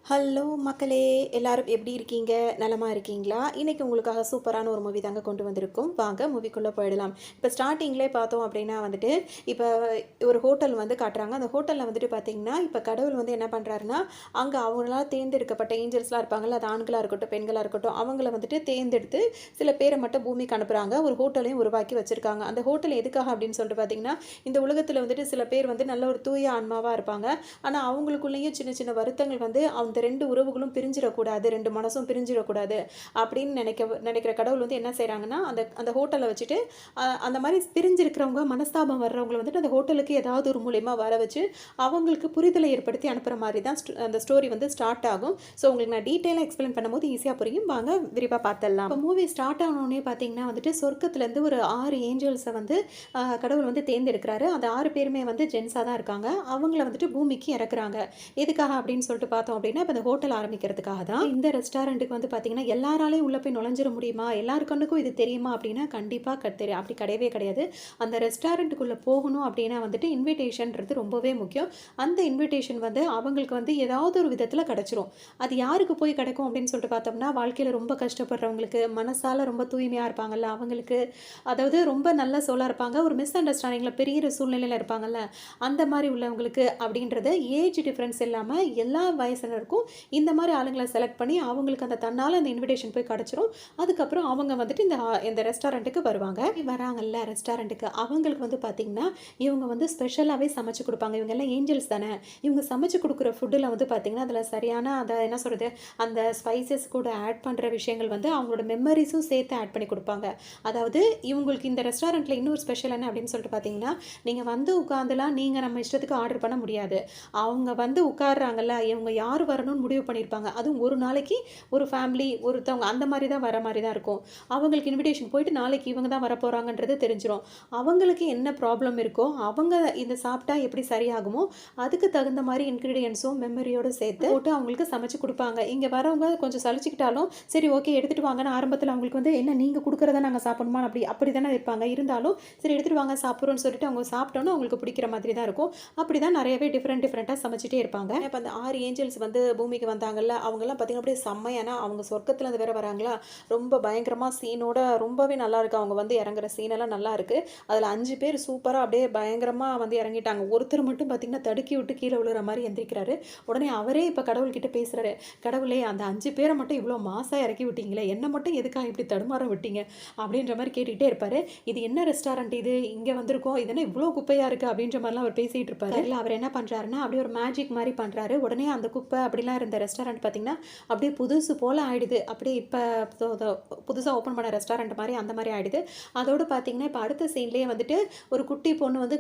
Hello மக்களே, எல்லாரும் எப்படி இருக்கீங்க? நலமா இருக்கீங்களா? இன்னைக்கு உங்களுக்காக சூப்பரான ஒரு மூவி தாங்க கொண்டு வந்திருக்கோம். வாங்க மூவிக்குள்ள போயிடலாம். இப்ப ஸ்டார்ட்டிங்லயே பார்த்தோம் அப்படின்னா வந்துட்டு, இப்ப ஒரு ஹோட்டல் வந்து காட்டுறாங்க. அந்த ஹோட்டல்ல வந்துட்டு பார்த்தீங்கன்னா, இப்ப கடவுள் வந்து என்ன பண்றாருன்னா, அங்க அவங்களால தேர்ந்தெடுக்கப்பட்ட ஏஞ்சல்ஸ்லாம் இருப்பாங்கல்ல, அது ஆண்களா இருக்கட்டும், பெண்களா இருக்கட்டும், அவங்கள வந்துட்டு தேர்ந்தெடுத்து சில பேர மட்டும் பூமிக்கு அனுப்புறாங்க. ஒரு ஹோட்டலையும் உருவாக்கி வச்சிருக்காங்க. அந்த ஹோட்டல் எதுக்காக அப்படின்னு சொல்லிட்டு பார்த்தீங்கன்னா, இந்த உலகத்துல வந்துட்டு சில பேர் வந்து நல்ல ஒரு தூய ஆன்மாவா இருப்பாங்க. ஆனா அவங்களுக்குள்ளேயும் சின்ன சின்ன வருத்தங்கள் வந்து அந்த 2 உறவுகளும் பிரிஞ்சிடக்கூடாது, 2 மனசும் பிரிஞ்சிடக்கூடாது அப்படின்னு நினைக்கிற கடவுள் வந்து என்ன செய்றாங்கன்னா, அந்த அந்த ஹோட்டல வச்சுட்டு அந்த மாரி பிரிஞ்சிருக்கிறவங்க, மனஸ்தாபம் வர்றவங்கள வந்துட்டு அந்த ஹோட்டலுக்கு ஏதாவது ஒரு மூலியமா வர வச்சு, அவங்களுக்கு புரிதலை ஏற்படுத்தி அனுப்புற மாரி தான் அந்த ஸ்டோரி வந்து ஸ்டார்ட் ஆகும். ஸோ உங்களுக்கு நான் டீட்டெயிலா எக்ஸ்பிளைன் பண்ணும்போது ஈஸியா புரியும். வாங்க விரிவா பார்த்துடலாம். இப்போ மூவி ஸ்டார்ட் ஆனோனே பார்த்தீங்கன்னா வந்துட்டு, சொர்க்கத்துலேருந்து ஒரு 6 ஏஞ்சல்ஸ வந்து கடவுள் வந்து தேர்ந்தெடுக்கிறாரு. அந்த 6 பேருமே வந்து ஜென்ஸா தான் இருக்காங்க. அவங்கள வந்துட்டு பூமிக்கு இறக்குறாங்க. எதுக்காக அப்படின்னு சொல்லிட்டு பார்த்தோம் அப்படின்னா, இப்ப இந்த ஹோட்டல் ஆரம்பிக்கிறதுக்காக தான். இந்த ரெஸ்டாரண்ட்டுக்கு வந்து பார்த்தீங்கன்னா, எல்லாராலயும் உள்ள போய் நுழைஞ்சிர முடியுமா? எல்லார் கண்ணுக்கும் இது தெரியுமா? அப்படின்னா கண்டிப்பா தெரியும். அப்படி கிடையவே கிடையாது. அந்த ரெஸ்டாரண்ட்டுக்குள்ள போகணும் அப்படின்னா வந்துட்டு இன்விடேஷன்றது ரொம்பவே முக்கியம். அந்த இன்விடேஷன் வந்து அவங்களுக்கு வந்து ஏதாவது ஒரு விதத்துல கிடைச்சிரும். அது யாருக்கு போய் கிடைக்கும் அப்படின்னு சொல்லிட்டு பார்த்தோம்னா, வாழ்க்கையில ரொம்ப கஷ்டப்படுறவங்களுக்கு, மனசால ரொம்ப தூய்மையா இருப்பாங்கல்ல அவங்களுக்கு, அதாவது ரொம்ப நல்ல சோலா இருப்பாங்க. ஒரு மிஸ் அண்டர்ஸ்டாண்டிங்ல பெரிய சூழ்நிலையில இருப்பாங்கல்ல, அந்த மாரி உள்ளவங்களுக்கு அப்படின்றது ஏஜ் டிஃபரன்ஸ் இல்லாம எல்லா வயசினருக்கும் இந்த மாரி ஆளுங்கள செலக்ட் பண்ணி அவங்களுக்கு அந்த தன்னால அந்த இன்விடேஷன் போய் கிடைச்சிரும். அதுக்கப்புறம் அவங்க வந்துட்டு இந்த ரெஸ்டாரண்ட்டுக்கு வருவாங்க. வராங்கல்ல ரெஸ்டாரண்ட்டுக்கு, அவங்களுக்கு வந்து பார்த்தீங்கன்னா, இவங்க வந்து ஸ்பெஷலாவே சமைச்சு குடுப்பாங்க. இவங்க எல்லாம் ஏஞ்சல்ஸ் தானே. இவங்க சமைச்சு குடுக்குற ஃபுட்டுல வந்து பார்த்தீங்கன்னா, அதில சரியான என்ன சொல்றது, அந்த ஸ்பைசஸ் கூட ஆட் பண்ற விஷயங்கள் வந்து அவங்களோட மெமரீஸும் சேர்த்து ஆட் பண்ணி குடுப்பாங்க. அதாவது இவங்களுக்கு இந்த ரெஸ்டாரண்ட்ல இன்னொரு ஸ்பெஷல் என்ன அப்படின்னு சொல்லிட்டு பார்த்தீங்கன்னா, நீங்க வந்து உட்கார்ந்துலாம் நீங்க நம்ம இஷ்டத்துக்கு ஆர்டர் பண்ண முடியாது. அவங்க வந்து உட்கார்றாங்கல்ல, இவங்க யார் வரணும்னு முடிவு பண்ணியிருப்பாங்க. அதுவும் ஒரு நாளைக்கு ஒரு ஃபேமிலி, ஒருத்தவங்க அந்த மாரி தான் வர மாரி தான் இருக்கும். அவங்களுக்கு இன்விடேஷன் போயிட்டு நாளைக்கு இவங்க தான் வரப்போறாங்கன்றது தெரிஞ்சிரும். அவங்களுக்கு என்ன ப்ராப்ளம் இருக்கோ, அவங்க இத சாப்பிட்டா எப்படி சரியாகுமோ, அதுக்கு தகுந்த மாரி இன்கிரீடியன்ட்ஸும் மெமரியோட சேர்த்து போட்டு அவங்களுக்கு சமைச்சு குடுப்பாங்க. இங்க வரவங்க கொஞ்சம் சலிச்சுக்கிட்டாலும், சரி ஓகே எடுத்துட்டு வாங்கன்னு ஆரம்பத்தில அவங்களுக்கு வந்து, என்ன நீங்க குடுக்குறத நாங்க சாப்பிடணுமா? அப்படி தானே இருப்பாங்க. இருந்தாலும் சரி எடுத்துட்டு வாங்க சாப்பிடுறோம்னு சொல்லிட்டு அவங்க சாப்பிட்டோனே அவங்களுக்கு பிடிக்கிற மாதிரி தான் இருக்கும். அப்படி தான் நெறையவே டிஃபரெண்ட்டா சமைச்சிட்டே இருப்பாங்க. இப்ப அந்த 6 ஏஞ்சல்ஸ் வந்து பூமிக்கு வந்தாங்கல்ல, அவங்கலாம் பார்த்தீங்கன்னா, அப்படியே செம்மையானா அவங்க சொர்க்கத்துலேருந்து வேற வராங்களா, ரொம்ப பயங்கரமா சீனோட ரொம்பவே நல்லாயிருக்கு. அவங்க வந்து இறங்குற சீனெல்லாம் நல்லாயிருக்கு. அதில 5 பேர் சூப்பரா அப்படியே பயங்கரமா வந்து இறங்கிட்டாங்க. ஒருத்தர் மட்டும் பார்த்தீங்கன்னா, தடுக்கி விட்டு கீழ விழுற மாரி எந்திரிக்கிறாரு. உடனே அவரே இப்ப கடவுள்கிட்ட பேசுறாரு. "கடவுளே அந்த 5 பேர மட்டும் இவ்ளோ மாஸா இறக்கி விட்டீங்களே, என்ன மட்டும் எதுக்காக இப்படி தடுமாற விட்டீங்க?" அப்படின்ற மாரி கேட்டுக்கிட்டே இருப்பாரு. "இது என்ன ரெஸ்டாரண்ட் இது? இங்க வந்திருக்கோம். இது என்ன இவ்ளோ குப்பையா இருக்கு?" அப்படின்ற மாரிலாம் அவர் பேசிட்டு இருப்பாரு. இல்ல அவர் என்ன பண்றாருன்னா, அப்படியே ஒரு மேஜிக் மாரி பண்றாரு. உடனே அந்த குப்பை அப்படிலாம் இருந்த ரெஸ்டாரண்ட் பார்த்தீங்கன்னா, அப்படியே புதுசு போல ஆயிடுது. அப்படியே இப்ப தொ தொ புதுசா ஓப்பன் பண்ண ரெஸ்டாரண்ட் மாரி அந்த மாரி ஆயிடுது. அதோட பார்த்தீங்கன்னா, இப்ப அடுத்த சீன்லயே வந்துட்டு ஒரு குட்டி பொண்ணு வந்து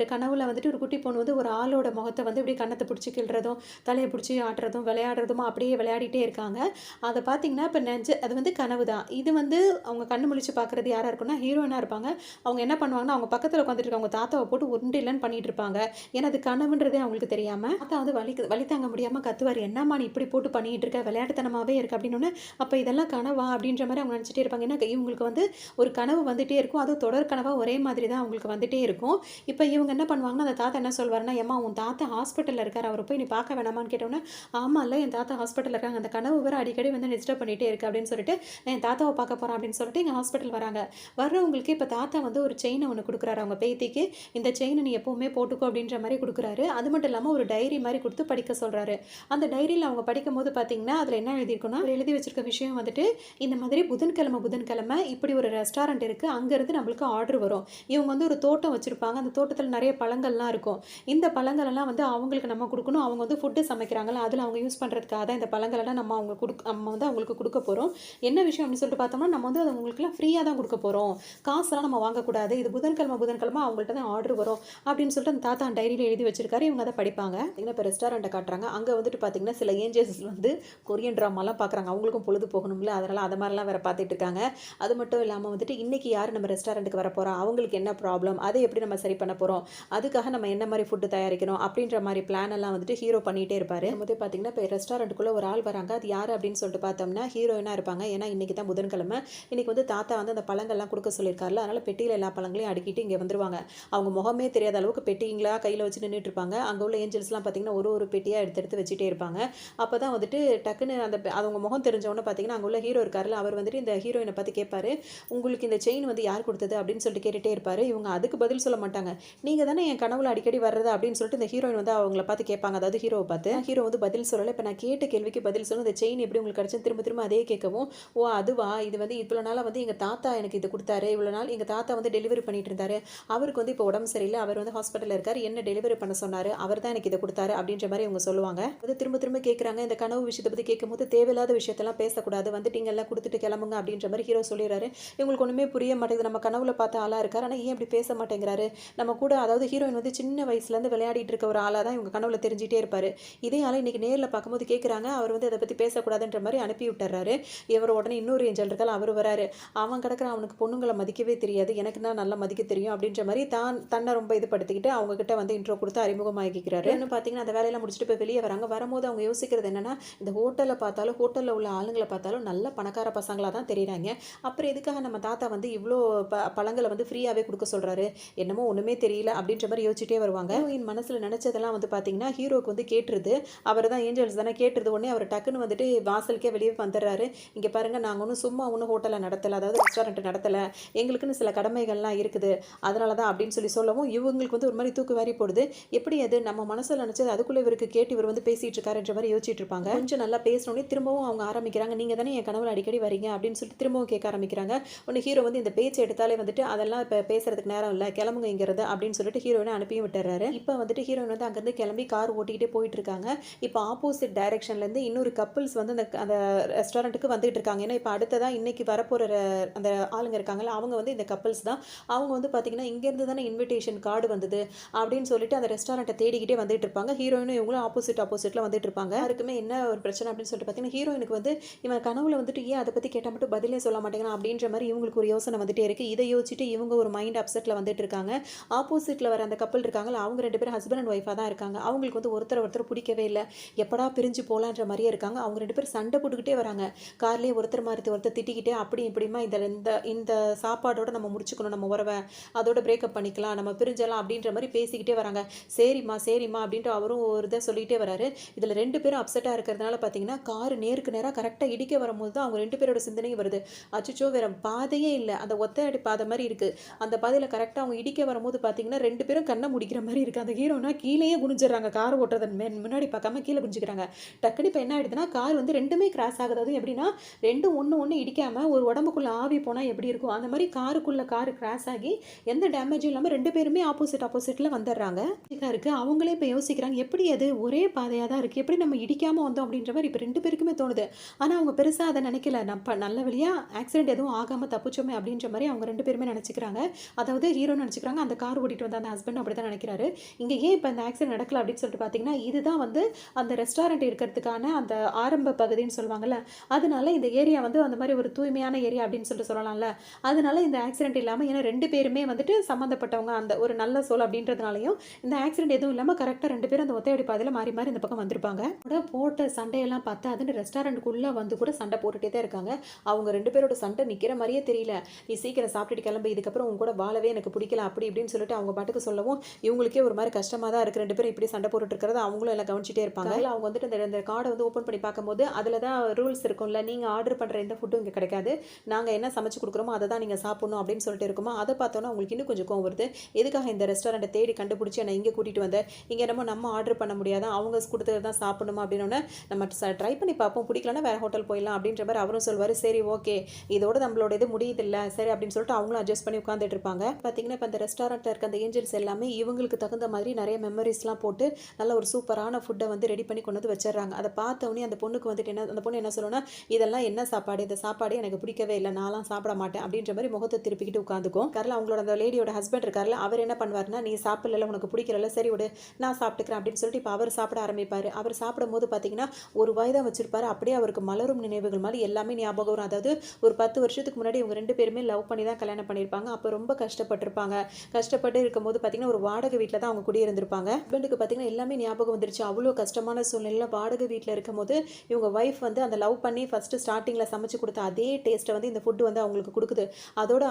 கனவுல வந்துட்டு ஒரு குட்டி பொண்ணு வந்து ஒரு ஆளோட முகத்த வந்து இப்படியே கன்னத்த பிடிச்சு கிள்றதும், தலைய பிடிச்சு ஆட்டுறதும், விளையாடுறதுமா அப்படியே விளையாடிட்டே இருக்காங்க. அத பார்த்தீங்கன்னா, இப்ப அது வந்து கனவு தான். இது வந்து அவங்க கண்ணு முழிச்சு பார்க்குறது யாரா இருக்கும்னா, ஹீரோயினா இருப்பாங்க. அவங்க என்ன பண்ணுவாங்கன்னா, அவங்க பக்கத்துல உட்காந்துட்டு இருக்க அவங்க தாத்தாவ போட்டு உருண்டில்லன்னு பண்ணிட்டு இருப்பாங்க. ஏன்னா அது கனவுன்றதே அவங்களுக்கு தெரியாம, தாத்தா வந்து வலி தாங்க முடியாம கத்துவாரு. "என்னம்மா நீ இப்படி போட்டு பண்ணிட்டு இருக்க? விளையாட்டுத்தனமாவே இருக்கு." அப்படின்னோனே, "அப்ப இதெல்லாம் கனவா?" அப்படின்ற மாரி அவங்க நினைச்சுட்டே இருப்பாங்க. ஏன்னா இவங்களுக்கு வந்து ஒரு கனவு வந்துட்டே இருக்கும். அதுவும் தொடர் கனவா ஒரே மாதிரி தான் அவங்களுக்கு வந்துட்டே இருக்கும். இப்ப இவங்க என்ன பண்ணுவாங்கன்னா, அந்த தாத்தா என்ன சொல்வாருன்னா, "ஏம்மா உன் தாத்தா ஹாஸ்பிட்டல்ல இருக்காரு. அவர போய் நீ பார்க்க வேணாமான்னு?" கேட்டோனே, "ஆமால்ல என் தாத்தா ஹாஸ்பிட்டல்ல இருக்காங்க. அந்த கனவு வேற அடிக்கடி வந்து டிஸ்டர்ப் பண்ணிட்டே இருக்கு." அப்படின்னு சொல்லிட்டு, "நான் என் தாத்தாவ பார்க்க போறேன்." அப்படின்னு சொல்லிட்டு இங்க ஹாஸ்பிட்டல் வராங்க. வர்றவங்களுக்கு இப்ப தாத்தா வந்து ஒரு செயின ஒண்ணு குடுக்குறாரு அவங்க பேத்திக்கு. "இந்த செயின நீ எப்பவுமே போட்டுக்கோ." அப்படின்ற மாரி குடுக்குறாரு. அது மட்டும் இல்லாம ஒரு டைரி மாரி குடுத்து படிக்க சொல்றாரு. அந்த டைரியில அவங்க படிக்கும்போது பார்த்தீங்கன்னா, அதில என்ன எழுதியிருக்குன்னா, அவர் எழுதி வச்சிருக்க விஷயம் வந்துட்டு, இந்த மாதிரி புதன்கிழமை இப்படி ஒரு ரெஸ்டாரண்ட் இருக்கு. அங்கருந்து நம்மளுக்கு ஆர்டர் வரும். இவங்க வந்து ஒரு தோட்டம் வச்சிருப்பாங்க. அந்த தோட்டத்தில நெறைய பழங்கள்லாம் இருக்கும். இந்த பழங்களெல்லாம் வந்து அவங்களுக்கு நம்ம குடுக்கணும். அவங்க வந்து ஃபுட் சமைக்கிறாங்கல்ல, அதில அவங்க யூஸ் பண்றதுக்காக தான் இந்த பழங்களெல்லாம் நம்ம வந்து அவங்களுக்கு குடுக்க போறோம். என்ன விஷயம் அப்படின்னு சொல்லிட்டு பார்த்தோம்னா, நம்ம வந்து அத உங்களுக்குலாம் ஃப்ரீயா தான் குடுக்க போறோம். காசெல்லாம் நம்ம வாங்கக்கூடாது. இது புதன்கிழமை அவங்கள்ட்ட தான் ஆர்டர் வரும். அப்படின்னு சொல்லிட்டு அந்த தாத்தா டைரியில எழுதி வச்சிருக்காரு. இவங்க அத படிப்பாங்க. இப்ப ரெஸ்டாரண்ட்ட காட்டுறாங்க. அங்க வந்துட்டு பார்த்தீங்கன்னா, சில ஏஞ்சல்ஸ் வந்து கொரியன் ட்ராமாலாம் பார்க்குறாங்க. அவங்களுக்கும் பொழுது போகணும்ல. அதனால அது மாரிலாம் வேற பார்த்துட்டு இருக்காங்க. அது மட்டும் இல்லாம வந்துட்டு, இன்னைக்கு யாரு நம்ம ரெஸ்டாரண்ட்டுக்கு வரப்போறா? அவங்களுக்கு என்ன ப்ராப்ளம்? அதை எப்படி நம்ம சரி பண்ண போறோம்? அதுக்காக நம்ம என்ன மாரி ஃபுட் தயாரிக்கணும்? அப்படின்ற மாரி பிளான் எல்லாம் வந்துட்டு ஹீரோ பண்ணிட்டே இருப்பாரு. வந்து பார்த்தீங்கன்னா, இப்ப ரெஸ்டாரண்ட்டுக்குள்ள ஒரு ஆள் வராங்க. அது யாரு அப்படின்னு சொல்லிட்டு பார்த்தோம்னா, ஹீரோயினா இருப்பாங்க. ஏன்னா இன்னைக்கு தான் புதன்கிழமை. இன்னைக்கு வந்து தாத்தா வந்து அந்த பழங்கள்லாம் குடுக்க சொல்லியிருக்கார்ல. அதனால பெட்டியில எல்லா பழங்களையும் அடுக்கிட்டு இங்க வந்துருவாங்க. அவங்க முகமே தெரியாத அளவுக்கு பெட்டிங்களா கையில வச்சு நின்னுட்டு இருப்பாங்க. அங்க உள்ள ஏஞ்சல்ஸ்லாம் பார்த்தீங்கன்னா, ஒரு ஒரு பெட்டியா எடுத்து எடுத்து வச்சுட்டே இருப்பாங்க. இருப்பாங்க. அப்போ தான் வந்துட்டு டக்குன்னு அவங்க முகம் தெரிஞ்சவொன்னே பார்த்தீங்கன்னா, அங்கே உள்ள ஹீரோ இருக்கார்ல, அவர் வந்துட்டு இந்த ஹீரோயினை பார்த்து கேட்பாரு, உங்களுக்கு இந்த செயின் வந்து யார் கொடுத்தது அப்படின்னு சொல்லிட்டு கேட்டுட்டே இருப்பாரு. இவங்க அதுக்கு பதில் சொல்ல மாட்டாங்க. நீங்க தானே என் கனவுல அடிக்கடி வர்றது அப்படின்னு சொல்லிட்டு இந்த ஹீரோயின் வந்து அவங்கள பார்த்து கேட்பாங்க. அதாவது ஹீரோவை பார்த்து. ஹீரோ வந்து பதில் சொல்லல. இப்ப நான் கேட்ட கேள்விக்கு பதில் சொல்லுங்க. இந்த செயின் எப்படி உங்களுக்கு கிடைச்சதுன்னு திரும்ப திரும்ப அதே கேட்கவும், ஓ அதுவா? இது வந்து இவ்வளோ நாளா வந்து எங்க தாத்தா எனக்கு இது குடுத்தாரு. இவ்வளோ நாள் எங்க தாத்தா வந்து டெலிவரி பண்ணிட்டு இருந்தாரு. அவருக்கு வந்து இப்போ உடம்பு சரியில்ல. அவர் வந்து ஹாஸ்பிட்டல்ல இருக்காரு. என்ன டெலிவரி பண்ண சொன்னாரு. அவர் தான் எனக்கு இத குடுத்தாரு அப்படின்ற மாரி இவங்க சொல்லுவாங்க. வந்து திரும்ப திரும்ப கேட்குறாங்க. இந்த கனவு விஷயத்த பத்தி கேட்கும்போது தேவையில்லாத விஷயத்தெல்லாம் பேசக்கூடாது. வந்துட்டீங்கல்ல குடுத்துட்டு கிளம்புங்க அப்படின்ற மாரி ஹீரோ சொல்லிறாரு. இவங்களுக்கு ஒண்ணுமே புரிய மாட்டேங்குது. நம்ம கனவுல பார்த்த ஆளா இருக்காரு. ஆனா ஏன் இப்படி பேச மாட்டேங்கிறாரு? நம்ம கூட அதாவது ஹீரோயின் வந்து சின்ன வயசுலேருந்து விளையாடிட்டு இருக்க ஒரு ஆளா தான் இவங்க கனவுல தெரிஞ்சுட்டே இருப்பாரு. இதே ஆள இன்னைக்கு நேர்ல பார்க்கும்போது கேட்குறாங்க. அவர் வந்து இத பத்தி பேசக்கூடாதுன்ற மாரி அனுப்பி விட்டுர்றாரு. இவர் உடனே இன்னொரு ஏஞ்சல் இருக்கால அவரு வராரு. அவன் கிடக்குறான் அவனுக்கு பொண்ணுங்கள மதிக்கவே தெரியாது. எனக்குன்னா நல்லா மதிக்க தெரியும் அப்படின்ற மாரி தன்னை ரொம்ப இது படுத்திக்கிட்டு அவங்க கிட்ட வந்து இன்ட்ரோ குடுத்து அறிமுகமாக்கிக்கிறாரு. இன்னும் பார்த்தீங்கன்னா, அந்த வேலையெல்லாம் முடிச்சுட்டு இப்ப வெளிய வராங்க. வரும்போது அவங்க யோசிக்கிறது என்னன்னா, இந்த ஹோட்டல்ல பார்த்தாலும், ஹோட்டல்ல உள்ள ஆளுங்கள பார்த்தாலும் நல்ல பணக்கார பசங்களா தான் தெரியிறாங்க. அப்புறம் எதுக்காக நம்ம தாத்தா வந்து இவ்ளோ பழங்கள வந்து ஃப்ரீயாவே குடுக்க சொல்றாரு? என்னமோ ஒண்ணுமே தெரியல அப்படின்ற மாரி யோசிச்சுட்டே வருவாங்க. ஹீரோயின் மனசுல நினைச்சதெல்லாம் வந்து பார்த்தீங்கன்னா, ஹீரோக்கு வந்து கேட்டுருது. அவர் தான் ஏஞ்சல்ஸ் தானே கேட்டுருது. உடனே அவர் டக்குன்னு வந்துட்டு வாசலுக்கே வெளிய வந்துடுறாரு. இங்க பாருங்க நாங்க ஒண்ணும் சும்மா ஒண்ணும் ஹோட்டல நடத்தல. அதாவது ரெஸ்டாரண்ட் நடத்தல. எங்களுக்குன்னு சில கடமைகள்லாம் இருக்குது. அதனால தான் அப்படின்னு சொல்லவும், இவங்களுக்கு வந்து ஒரு மாரி தூக்கு வாரி போடுது. எப்படி அது நம்ம மனசுல நினைச்சது அதுக்குள்ள இவருக்கு கேட்டு இவர் வந்து பேசிட்டு இருக்காருன்ற மாரி யோசிச்சுட்டு இருப்பாங்க. கொஞ்சம் நல்லா பேசினோனே திரும்பவும் அவங்க ஆரம்பிக்கிறாங்க. நீங்க தானே என் கனவுல அடிக்கடி வரீங்க அப்படின்னு சொல்லிட்டு திரும்பவும் கேட்க ஆரம்பிக்கிறாங்க. உடனே ஹீரோ வந்து இந்த பேச்ச எடுத்தாலே வந்துட்டு அதெல்லாம் இப்ப பேசுறதுக்கு நேரம் இல்ல. கிளம்புங்க இங்கிருந்து அப்படின்னு சொல்லிட்டு ஹீரோயின அனுப்பியும் விட்டுறாரு. இப்ப வந்துட்டு ஹீரோயின் வந்து அங்கிருந்து கிளம்பி கார் ஓட்டிக்கிட்டே போயிட்டு இருக்காங்க. இப்ப ஆப்போசிட் டைரக்ஷன்ல இருந்து இன்னொரு கப்பிள்ஸ் வந்து அந்த ரெஸ்டாரண்ட்டுக்கு வந்துட்டு இருக்காங்க. ஏன்னா இப்ப அடுத்ததா இன்னைக்கு வரப்போற அந்த ஆளுங்க இருக்காங்கல்ல அவங்க வந்து இந்த கப்பிள்ஸ் தான். அவங்க வந்து பார்த்தீங்கன்னா, இங்க இருந்து தானே இன்விடேஷன் கார்டு வந்தது அப்படின்னு சொல்லிட்டு அந்த ரெஸ்டாரண்ட்ட தேடிக்கிட்டே வந்துட்டு இருப்பாங்க. ஹீரோயினும் இவங்களும் ஆப்போசிட்ல வந்துட்டு இருப்பாங்க. யாருக்குமே என்ன ஒரு பிரச்சனை அப்படின்னு சொல்லிட்டு பார்த்தீங்கன்னா, ஹீரோயினுக்கு வந்து இவன் கனவுல வந்துட்டு ஏன் அத பத்தி கேட்டா மட்டும் பதிலே சொல்ல மாட்டேங்கிறான் அப்படின்ற மாரி இவங்களுக்கு ஒரு யோசனை வந்துட்டே இருக்கு. இத யோசிச்சுட்டு இவங்க ஒரு மைண்ட் அப்செட்ல வந்துட்டு இருக்காங்க. ஆப்போசிட்ல வர அந்த கப்பிள் இருக்காங்கல்ல, அவங்க 2 பேரும் ஹஸ்பண்ட் அண்ட் ஒய்ஃபா தான் இருக்காங்க. அவங்களுக்கு வந்து ஒருத்தர் பிடிக்கவே இல்ல. எப்படா பிரிஞ்சு போலான்ற மாரியே இருக்காங்க. அவங்க 2 பேரும் சண்டை போட்டுக்கிட்டே வராங்க. கார்லயே ஒருத்தர் மாத்தி ஒருத்தர் திட்டிக்கிட்டே அப்படி இப்படிமா இந்த இந்த சாப்பாடோட நம்ம முடிச்சுக்கணும் நம்ம உறவ. அதோட பிரேக்கப் பண்ணிக்கலாம். நம்ம பிரிஞ்சலாம் அப்படின்ற மாரி பேசிக்கிட்டே வராங்க. சரிம்மா சரிம்மா அப்படின்ட்டு அவரும் ஒரு இத சொல்லிட்டே வராரு. இதுல 2 பேரும் அப்செட்டா இருக்கிறதுனால பார்த்தீங்கன்னா, கார் நேருக்கு நேரா கரெக்ட்டா இடிக்க வரும்போது தான் அவங்க 2 பேரோட சிந்தனையும் வருது. அச்சச்சோ! வேற பாதையே இல்ல. அந்த ஒத்தையடி பாதை மாரி இருக்கு. அந்த பாதையில கரெக்ட்டா அவங்க இடிக்க வரும்போது பார்த்தீங்கன்னா, 2 பேரும் கண்ண மூடிக்கிற மாரி இருக்கு. அந்த ஹீரோனா கீழயே குனிஞ்சிடுறாங்க. கார் ஓட்டுறத முன்னாடி பார்க்காம கீழ குனிஞ்சுக்கிறாங்க. டக்குனு இப்ப என்ன ஆயிடுதுன்னா, கார் வந்து 2மே கிராஸ் ஆகுது. அதுவும் எப்படின்னா, 2ம் ஒண்ணு இடிக்காம ஒரு உடம்புக்குள்ள ஆவி போனா எப்படி இருக்கும்? அந்த மாரி காருக்குள்ள கார் கிராஸ் ஆகி எந்த டேமேஜும் இல்லாம 2 பேருமே ஆப்போசிட்ல வந்துடுறாங்க. இருக்கு. அவங்களே இப்ப யோசிக்கிறாங்க. எப்படி அது ஒரே பாதையா தான் இருக்கு. எப்படி நம்ம இடிக்காம வந்தோம் அப்படின்ற மாரி இப்ப 2 பேருக்குமே தோணுது. ஆனா அவங்க பெருசா அத நினைக்கல. நல்ல வேளையா ஆக்சிடென்ட் எதுவும் ஆகாம தப்பிச்சோமே அப்படின்ற மாரி அவங்க 2 பேருமே நினைச்சுக்கிறாங்க. அதாவது ஹீரோ நினைச்சுக்கிறாங்க. அந்த கார் ஓட்டிட்டு வந்த அந்த ஹஸ்பண்ட் அப்படிதான் நினைக்கிறாரு. இங்க ஏன் இப்ப இந்த ஆக்சிடென்ட் நடக்கல அப்படின்னு சொல்லிட்டு பார்த்தீங்கன்னா, இதுதான் வந்து அந்த ரெஸ்டாரண்ட் இருக்கிறதுக்கான அந்த ஆரம்ப பகுதின்னு சொல்லுவாங்கல்ல. அதனால இந்த ஏரியா வந்து அந்த மாரி ஒரு தூய்மையான ஏரியா அப்படின்னு சொல்லிட்டு சொல்லலாம்ல. அதனால இந்த ஆக்சிடென்ட் இல்லாம ஏன்னா 2 பேருமே வந்துட்டு சம்மந்தப்பட்டவங்க அந்த ஒரு நல்ல சோல் அப்படின்றதுனாலயும் இந்த ஆக்சிடென்ட் எதுவும் இல்லாம கரெக்ட்டா 2 பேரும் அந்த ஒத்தையடி பாதையில மாறி மாறி இந்த பக்கம் வந்திருப்பாங்க. கூட போட்ட சண்டையெல்லாம் பார்த்தா அதுன்னு ரெஸ்டாரண்ட்குள்ள வந்து கூட சண்டை போட்டுட்டே தான் இருக்காங்க. அவங்க 2 பேரோட சண்டை நிக்கிற மாரியே தெரியல. நீ சீக்கிரம் சாப்பிட்டுட்டு கிளம்பு. இதுக்கப்புறம் உன் கூட வாழவே எனக்கு பிடிக்கல அப்படி இப்படின்னு சொல்லிட்டு அவங்க பாட்டுக்கு சொல்லவும் இவங்களுக்கே ஒரு மாரி கஷ்டமா தான் இருக்கு. 2 பேரும் இப்படி சண்டை போட்டுட்டு இருக்கிறத அவங்களும் எல்லாம் கவனிச்சுட்டே இருப்பாங்க. அவங்க வந்துட்டு இந்த கார்டை வந்து ஓப்பன் பண்ணி பார்க்கும்போது அதுல தான் ரூல்ஸ் இருக்கும்ல. நீங்க ஆர்டர் பண்ற எந்த ஃபுட்டும் இங்க கிடைக்காது. நாங்க என்ன சமைச்சு கொடுக்குறோமோ அதை தான் நீங்க சாப்பிடணும் அப்படின்னு சொல்லிட்டு இருக்குமா. அதை பார்த்தோன்னா உங்களுக்கு இன்னும் கொஞ்சம் கோவம் வருது. எதுக்காக இந்த ரெஸ்டாரண்ட்டை தேடி கண்டுபிடிச்சி என்னை இங்கே கூட்டிட்டு வந்த? இங்க என்னமோ நம்ம ஆர்டர் பண்ண முடியாதா? அவங்க கொடுத்தது தான் சாப்பிடணுமா அப்படின்னோடனே நம்ம ட்ரை பண்ணி பார்ப்போம். பிடிக்கலன்னா வேற ஹோட்டல் போயிடலாம் அப்படின்ற மாதிரி அவரும் சொல்வாரு. சரி ஓகே இதோட நம்மளோட இது முடியுதில்ல சரி அப்படின்னு சொல்லிட்டு அவங்களும் அட்ஜஸ்ட் பண்ணி உட்காந்துட்டு இருப்பாங்க. பார்த்தீங்கன்னா இப்போ அந்த ரெஸ்டாரண்ட்டில் இருக்க அந்த ஏஞ்சல்ஸ் எல்லாமே இவங்களுக்கு தகுந்த மாதிரி நிறைய மெமரிஸ்லாம் போட்டு நல்ல ஒரு சூப்பரான ஃபுட்டை வந்து ரெடி பண்ணி கொண்டு வந்து வச்சிடறாங்க. அதை பார்த்தவொடனே அந்த பொண்ணுக்கு வந்துட்டு அந்த பொண்ணு என்ன சொல்லணும்னா, இதெல்லாம் என்ன சாப்பாடு? இந்த சாப்பாடு எனக்கு பிடிக்கவே இல்லை. நான்லாம் சாப்பிட மாட்டேன் அப்படின்ற மாதிரி முகத்தை திருப்பிக்கிட்டு உட்காந்துக்கும். காரில் அவங்களோட அந்த லேடியோட ஹஸ்பண்ட் இருக்கார்ல, அவர் என்ன பண்ணுவாருன்னா, நீ சாப்பிடல உனக்கு பிடிக்கல சரி விடு நான் சாப்பிட்டுக்கிறேன் அப்படின்னு சொல்லிட்டு இப்போ அவர் சாப்பிட ஆரம்பிப்பார். அவர் சாப்பிடும் போது பார்த்தீங்கன்னா ஒரு வாய் தான் வச்சிருப்பாரு. அப்படியே அவருக்கு மலரும் நினைவுகள் மாதிரி எல்லாமே ஞாபகம் வரும். அதாவது ஒரு 10 வருஷத்துக்கு முன்னாடி இவங்க 2 பேருமே லவ் பண்ணி தான் கல்யாணம் பண்ணியிருப்பாங்க. அப்போ ரொம்ப கஷ்டப்பட்டிருப்பாங்க. கஷ்டப்பட்டு இருக்கும்போது பார்த்தீங்கன்னா ஒரு வாடகை வீட்டில் தான் அவங்க குடியிருந்திருப்பாங்க. ஹஸ்பண்டுக்கு பார்த்தீங்கன்னா எல்லாமே ஞாபகம் வந்துருச்சு. அவ்வளோ கஷ்டமான சூழ்நிலையில் வாடகை வீட்டில் இருக்கும்போது இவங்க ஒய்ஃப் வந்து அந்த லவ் பண்ணி ஃபர்ஸ்ட் ஸ்டார்டிங்கில் சமைச்சு கொடுத்த அதே டேஸ்ட்டை வந்து இந்த ஃபுட்டு வந்து அவங்களுக்கு கொடுக்குது. அதோட